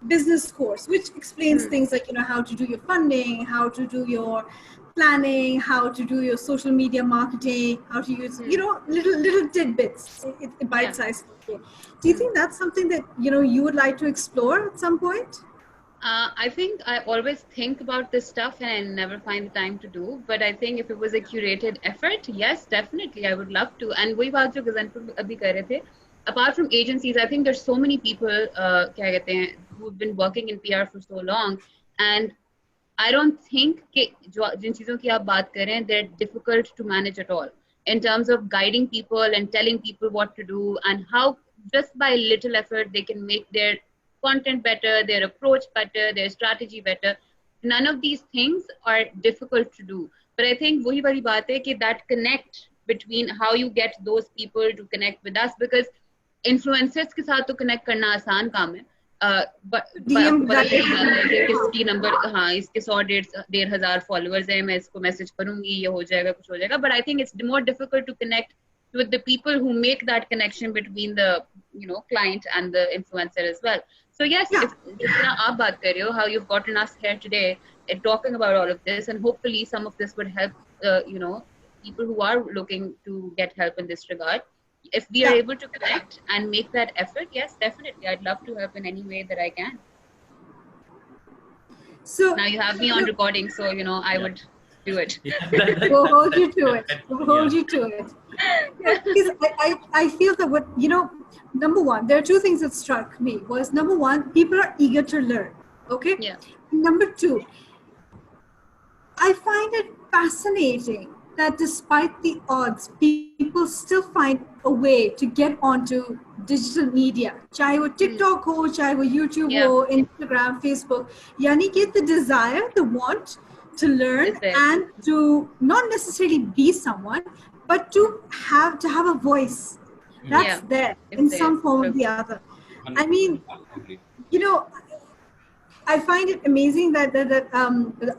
Speaker 1: business course, which explains things like, how to do your funding, how to do your planning, how to do your social media marketing, how to use, little tidbits, bite-sized. Do you think that's something that, you would like to explore at some point?
Speaker 3: I think I always think about this stuff and I never find the time to do. But I think if it was a curated effort, yes, definitely, I would love to. And वही बात जो गज़नपुर अभी कर रहे थे, apart from agencies, I think there's so many people who've been working in PR for so long, and I don't think कि जिन चीज़ों की आप बात कर रहे हैं, they're difficult to manage at all in terms of guiding people and telling people what to do and how just by little effort they can make their content better, their approach better, their strategy better. None of these things are difficult to do. But I think वही वाली बात है कि that connect between how you get those people to connect with us, because influencers के साथ तो connect करना आसान काम है. किसकी नंबर, हाँ, इसके 100-1,500 फॉलोअर्स हैं, मैं इसको मैसेज करूंगी, ये हो जाएगा, कुछ हो जाएगा. But I think it's more difficult to connect with the people who make that connection between the client and the influencer as well. So yes, if aap baat kar rahe ho, how you've gotten us here today and talking about all of this, and hopefully some of this would help people who are looking to get help in this regard. If we are able to connect and make that effort, yes, definitely, I'd love to help in any way that I can. So now you have me on recording, so I would do it.
Speaker 1: We'll hold you to it. We'll hold you to it. Because I feel that number one, there are two things that struck me. Was number one, people are eager to learn. Okay.
Speaker 3: Yeah.
Speaker 1: Number two, I find it fascinating that despite the odds, people still find a way to get onto digital media, चाहे वो TikTok हो, चाहे वो YouTube हो, Instagram, Facebook, यानी कि the desire, the want to learn and to not necessarily be someone, but to have a voice. That's there in some form or the other. I mean, you know, I find it amazing that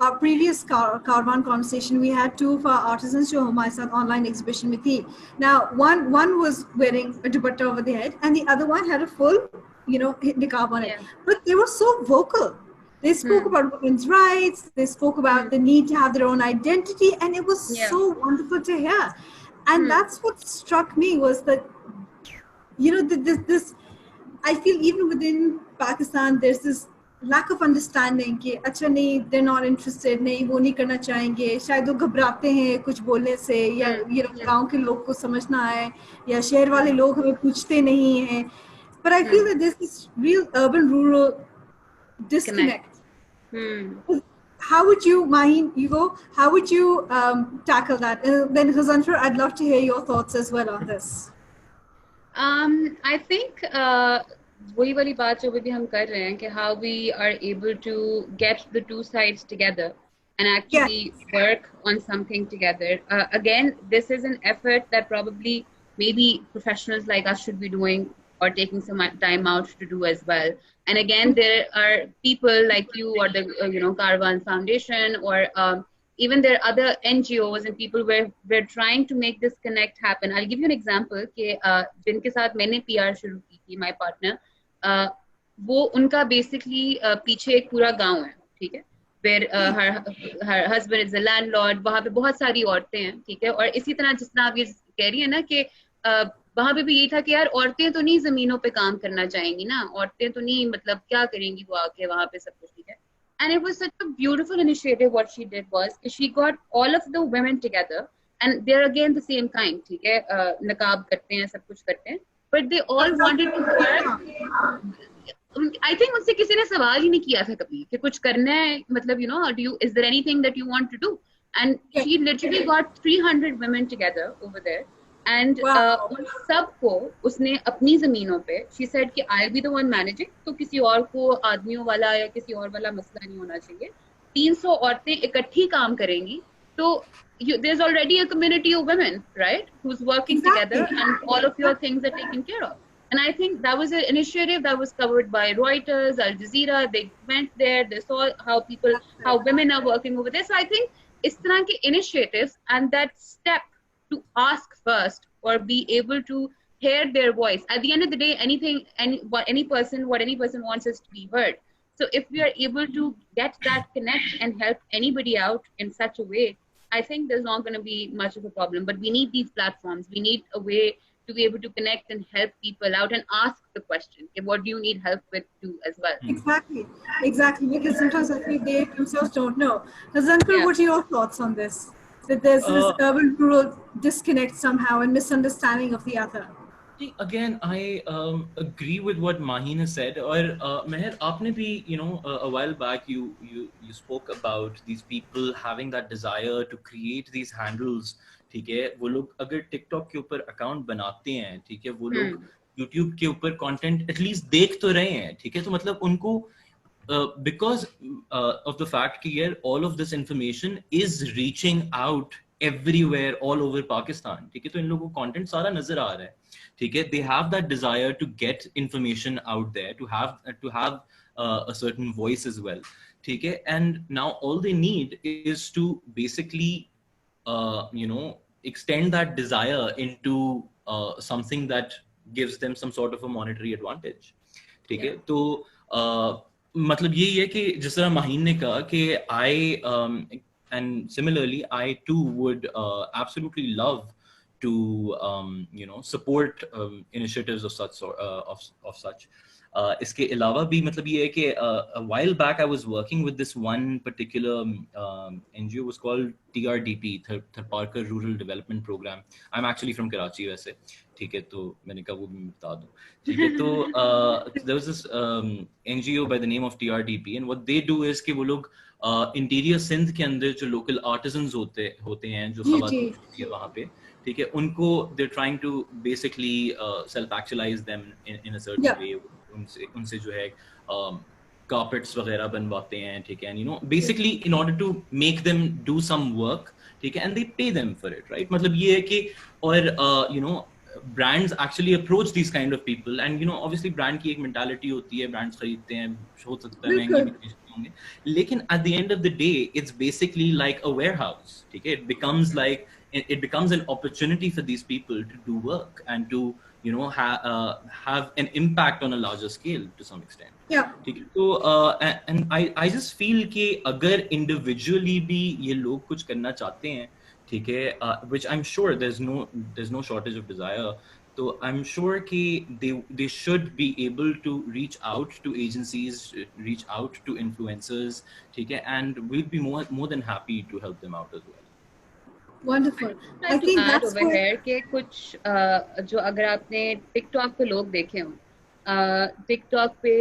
Speaker 1: our previous Kaarvan conversation, we had two of our artisans जो हमारे साथ online exhibition में थी. Now, one was wearing a dupatta over the head, and the other one had a full, niqab on it. But they were so vocal. They spoke about women's rights. They spoke about the need to have their own identity, and it was so wonderful to hear. And that's what struck me was that, this. I feel even within Pakistan, there's this lack of understanding कि अच्छा नहीं, they're not interested, नहीं वो नहीं करना चाहेंगे, शायद वो घबराते हैं कुछ बोलने से, या गांव के लोग को समझ ना आए, या शहर वाले लोग हमें पूछते नहीं हैं. But I feel that there's this real urban-rural disconnect. How would you, Maheen, how would you tackle that? Then Ghazanfar, I'd love to hear your thoughts as well on this.
Speaker 3: I think वही वाली बात जो भी हम कर रहे हैं कि how we are able to get the two sides together and actually work on something together. Again, this is an effort that probably maybe professionals like us should be doing or taking some time out to do as well. And again, there are people like you or the Kaarvan Foundation or even there are other NGOs and people where we're trying to make this connect happen. I'll give you an example कि जिनके साथ मैंने PR शुरू की थी, my partner, वो उनका basically पीछे एक पूरा गांव है, ठीक है, where her husband is a landlord, वहाँ पे बहुत सारी औरतें हैं, ठीक है, और इसी तरह जिस तरह आप ये कह रही है ना कि वहाँ पे भी यही था कि यार औरतें तो नहीं जमीनों पे काम करना चाहेंगी ना, औरतें तो नहीं, मतलब क्या करेंगी वो आके वहाँ पे सब कुछ, ठीक है. And it was such a beautiful initiative. What she did was she got all of the women together, and they're again the same kind, ठीक है, नकाब करते हैं, सब कुछ करते हैं, but they all wanted to work. I think उनसे किसी ने सवाल ही नहीं किया था कभी कि कुछ करना है, मतलब is there anything that you want to do? And she literally got 300 women together over there. And उन सबको उसने अपनी जमीनों पे, she said कि I'll be the one managing, तो किसी और को आदमियों वाला या किसी और वाला मसला नहीं होना चाहिए. 300 औरतें इकट्ठी काम करेंगी, तो there's already a community of women, right, who's working together, and all of your things are taken care of. And I think that was an initiative that was covered by Reuters, Al Jazeera. They went there, they saw how women are working over there. So I think इस तरह के initiatives and that step to ask first or be able to hear their voice. At the end of the day, what any person wants is to be heard. So if we are able to get that connect and help anybody out in such a way, I think there's not going to be much of a problem. But we need these platforms. We need a way to be able to connect and help people out and ask the question, okay, what do you need help with too as well?
Speaker 1: Exactly. Because sometimes I think they themselves don't know. Zankur, what are your thoughts on this? That there's this urban-rural disconnect somehow and misunderstanding of the other.
Speaker 2: Again, I agree with what Maheen has said. Or Meher, आपने भी, a while back you spoke about these people having that desire to create these handles. ठीक है, वो लोग अगर TikTok के ऊपर account बनाते हैं, ठीक है, वो लोग YouTube के ऊपर content at least देख तो रहे हैं, ठीक है, तो मतलब उनको because of the fact that all of this information is reaching out everywhere all over Pakistan, ठीक है, तो इन लोगों को content सारा नजर आ रहा है, ठीक है, they have that desire to get information out there, to have a certain voice as well, ठीक है, and now all they need is to basically extend that desire into something that gives them some sort of a monetary advantage, ठीक है, तो मतलब यही है कि जिस तरह माहीन ने कहा कि I and similarly I too would absolutely love to support initiatives of such of such. इसके अलावा भी मतलब ये है कि a while back I was working with this one particular NGO was called TRDP, Tharparkar Rural Development Program. I'm actually from Karachi वैसे, ठीक है, तो मैंने कहा वो भी बता दूं, ठीक है, तो there was this NGO by the name of TRDP, and what they do is कि वो लोग इंटीरियर सिंध के अंदर जो लोकल आर्टिजन्स होते हैं जो खवातीन होती है वहाँ पे, ठीक है, उनको they trying to basically self actualize them in a certain way, उनसे जो है कार्पेट्स वगैरह बनवाते हैं, ठीक है, basically in order to make them do some work, ठीक है, and they pay them for it, right? मतलब ये है कि और brands actually approach these kind of people, and obviously brand की एक mentality होती है, brands खरीदते हैं, हो सकता है महंगे भी खरीदते होंगे, लेकिन at the end of the day it's basically like a warehouse, ठीक है? It becomes an opportunity for these people to do work and to have an impact on a larger scale to some extent.
Speaker 1: Yeah.
Speaker 2: ठीक है, तो and I just feel कि अगर individually भी ये लोग कुछ करना चाहते हैं, ठीक है, which I'm sure there's no shortage of desire, so I'm sure कि they should be able to reach out to agencies, reach out to influencers, ठीक है, and we'll be more than happy to help them out as well.
Speaker 1: Wonderful.
Speaker 3: I think that's over here कि कुछ जो अगर आपने TikTok पे लोग देखे हो, TikTok पे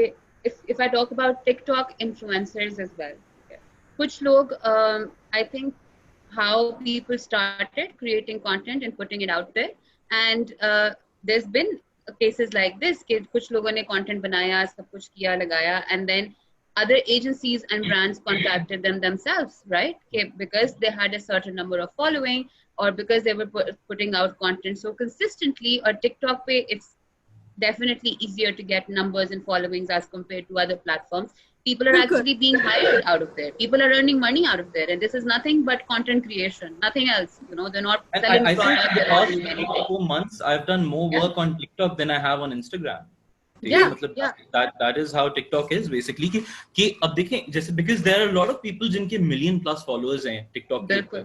Speaker 3: if I talk about TikTok influencers as well, कुछ लोग I think how people started creating content and putting it out there, and there's been cases like this कि कुछ लोगों ने content बनाया, सब कुछ किया, लगाया, and then other agencies and brands contacted them themselves, right? Because they had a certain number of following, or because they were putting out content so consistently. Or TikTok पे it's definitely easier to get numbers and followings as compared to other platforms. People are actually being hired out of there. People are earning money out of there, and this is nothing but content creation, nothing else. They're not selling
Speaker 2: I
Speaker 3: product.
Speaker 2: think the past 4 months I've done more work on TikTok than I have on Instagram.
Speaker 3: Yeah,
Speaker 2: that is how TikTok is basically कि अब देखें जैसे, because there are a lot of people जिनके million plus followers हैं TikTok पे,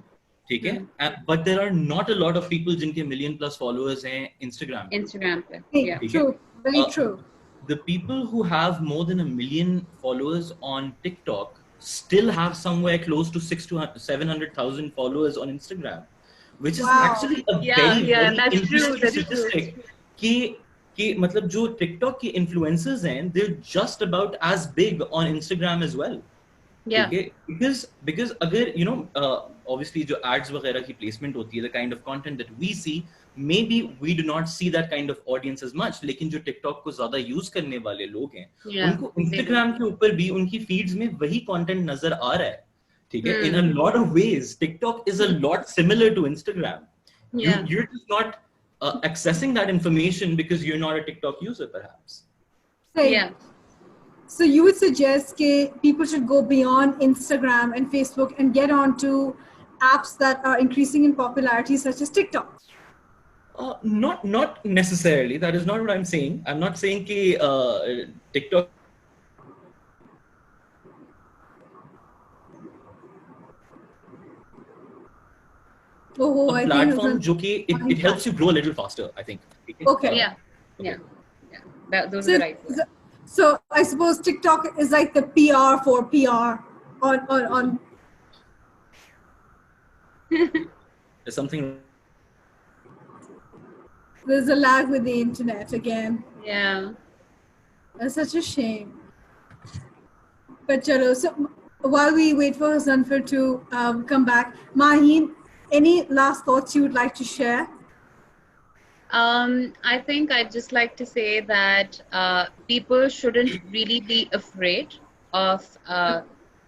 Speaker 2: ठीक है, but there are not a lot of people जिनके million plus followers हैं Instagram
Speaker 1: पे. Yeah, true, very true.
Speaker 2: The people who have more than 1 million followers on TikTok still have somewhere close to 600 to 700,000 followers on Instagram, which is actually a very interesting statistic. कि मतलब जो TikTok के influencers हैं, they're just about as big on Instagram as well.
Speaker 3: Yeah.
Speaker 2: Okay? Because अगर obviously जो ads वगैरह की placement होती है, the kind of content that we see, maybe we do not see that kind of audience as much, लेकिन जो TikTok को ज़्यादा use करने वाले लोग हैं, उनको Instagram के ऊपर भी उनकी feeds में वही content नजर आ रहा है, ठीक है? In a lot of ways, TikTok is a lot similar to Instagram. You're just not accessing that information because you're not a TikTok user, perhaps.
Speaker 1: Yeah. So you would suggest that people should go beyond Instagram and Facebook and get onto apps that are increasing in popularity, such as TikTok?
Speaker 2: Not necessarily. That is not what I'm saying. I'm not saying that TikTok. A platform it helps you grow a little faster, I think.
Speaker 1: Okay.
Speaker 3: Yeah. Those are the right words.
Speaker 1: So I suppose TikTok is like the PR for PR on
Speaker 2: There's something.
Speaker 1: There's a lag with the internet again.
Speaker 3: Yeah.
Speaker 1: That's such a shame. But chalo, so while we wait for Zanfar to come back, Maheen, any last thoughts you would like to share?
Speaker 3: I think I'd just like to say that people shouldn't really be afraid of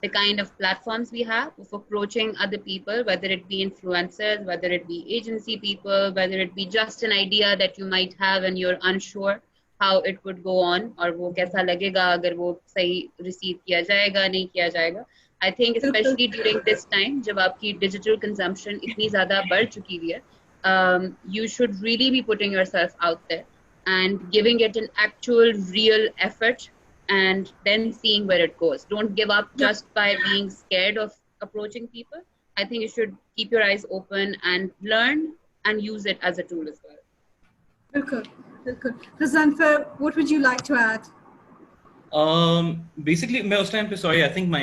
Speaker 3: the kind of platforms we have of approaching other people, whether it be influencers, whether it be agency people, whether it be just an idea that you might have and you're unsure how it would go on, or वो कैसा लगेगा अगर वो सही receive किया जाएगा नहीं किया जाएगा. I think especially during this time जब आपकी digital consumption इतनी ज़्यादा बढ़ चुकी है, you should really be putting yourself out there and giving it an actual real effort and then seeing where it goes. Don't give up just by being scared of approaching people. I think you should keep your eyes open and learn and use it as a tool as well.
Speaker 1: Good. Zanfar, what would you like to add?
Speaker 2: Basically, मैं उस time पे sorry, I think my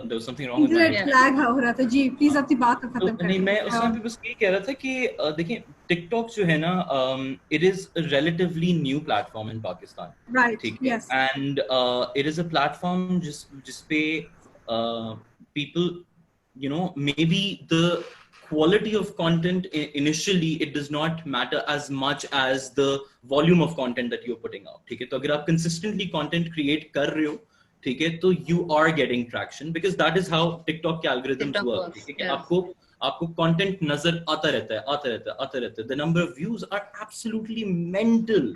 Speaker 2: there was something wrong with my
Speaker 1: internet lag हो रहा था जी, please अपनी बात को खत्म करें.
Speaker 2: नहीं, मैं उस time पे बस ये कह रहा था कि देखिए TikTok जो है ना, it is a relatively new platform in Pakistan.
Speaker 1: Right. Yes.
Speaker 2: And it is a platform जिस पे people, maybe the quality of content initially, it does not matter as much as the volume of content that you're putting out. ठीक है, तो अगर आप consistently content create कर रहे हो, ठीक है, तो you are getting traction, because that is how TikTok के algorithms work. ठीक है, आपको content नजर आता रहता है. The number of views are absolutely mental.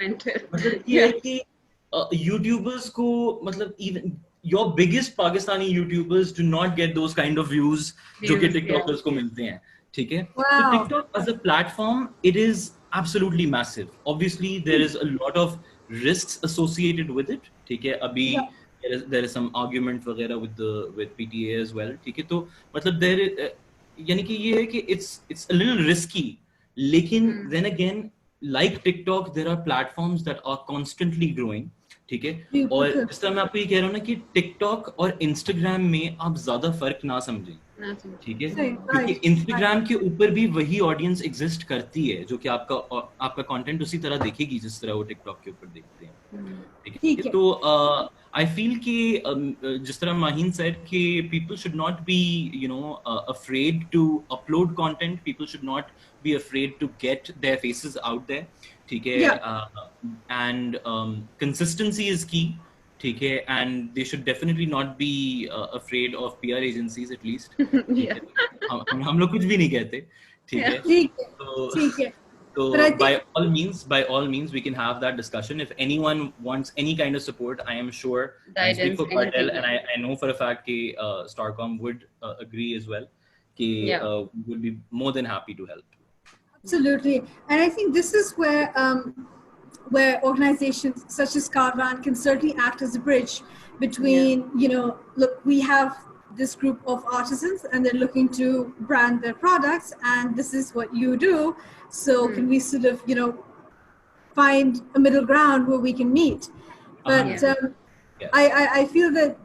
Speaker 2: मतलब ये है कि YouTubers को, मतलब even your biggest Pakistani YouTubers do not get those kind of views जो कि TikTokers को मिलते हैं. ठीक है, so TikTok as a platform, it is absolutely massive. Obviously there is a lot of risks associated with it. ठीक है, अभी there is some argument वगैरह with PTA as well. ठीक है, तो मतलब there यानी कि ये है कि it's a little risky, लेकिन then again, like TikTok, there are platforms that are constantly growing. ठीक है, और जिस तरह मैं आपको ये कह रहा हूँ ना कि TikTok और Instagram में आप ज्यादा फर्क ना समझें. ठीक है, क्योंकि Instagram के ऊपर भी वही ऑडियंस एग्जिस्ट करती है जो कि आपका कंटेंट उसी तरह देखेगी जिस तरह वो TikTok के ऊपर देखते हैं. ठीक है, तो I feel कि जिस तरह माहीन said कि people should not be afraid to upload content. People should not be afraid to get their faces out there. ठीक है, and consistency is key. ठीक है, and they should definitely not be afraid of PR agencies at least. हम लोग कुछ भी नहीं कहते. ठीक है, ठीक है. So by all means, we can have that discussion. If anyone wants any kind of support, I am sure, I speak for Cartel, and I know for a fact that Starcom would agree as well. Would be more than happy to help.
Speaker 1: Absolutely, and I think this is where organizations such as Kaarvan can certainly act as a bridge between, look, we have this group of artisans and they're looking to brand their products, and this is what you do. So can we sort of, find a middle ground where we can meet? But I feel that,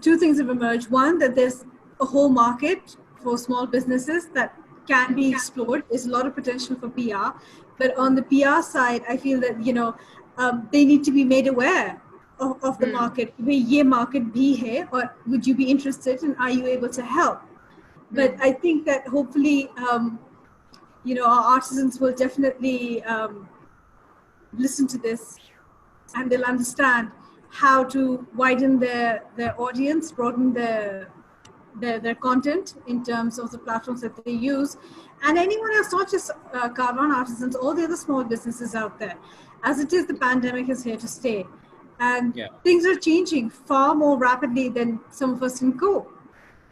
Speaker 1: two things have emerged. One, that there's a whole market for small businesses that can be explored. There's a lot of potential for PR. But on the PR side, I feel that, they need to be made aware of the market. Ye market bhi hai, or would you be interested, and are you able to help? But I think that hopefully, our artisans will definitely listen to this, and they'll understand how to widen their audience, broaden their content in terms of the platforms that they use. And anyone else, not just Kaarvan artisans, all the other small businesses out there. As it is, the pandemic is here to stay. And things are changing far more rapidly than some of us can cope.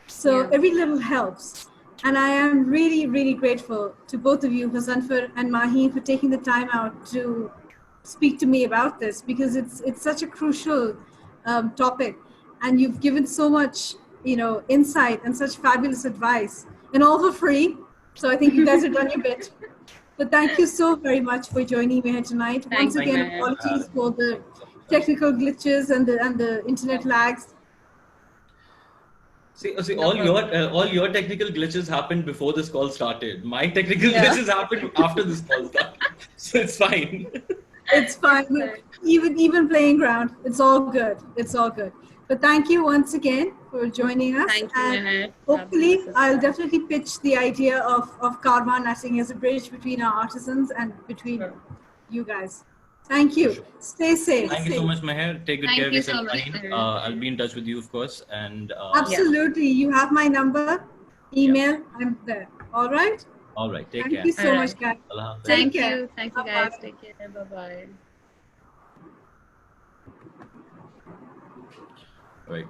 Speaker 1: So every little helps. And I am really, really grateful to both of you, Hazanfar and Maheen, for taking the time out to speak to me about this, because it's such a crucial topic. And you've given so much, insight and such fabulous advice, and all for free. So I think you guys have done your bit. But thank you so very much for joining me here tonight. Once again, apologies for the technical glitches and the internet lags.
Speaker 2: See, all your technical glitches happened before this call started. My technical glitches happened after this call started, so it's fine.
Speaker 1: It's fine. Even playing ground, it's all good. It's all good. But thank you once again for joining us.
Speaker 3: Thank you,
Speaker 1: and hopefully, I'll definitely pitch the idea of Kaarvan acting as a bridge between our artisans and between you guys. Thank you. Sure. Stay safe.
Speaker 2: Thank you so much, Meher. Take good care of yourself. I'll be in touch with you, of course. And
Speaker 1: absolutely, you have my number, email. I'm there. All right.
Speaker 2: All right. Take care.
Speaker 1: Thank you so much, guys.
Speaker 3: Thank you. Thank you, guys. Take care. Bye-bye.
Speaker 2: All right.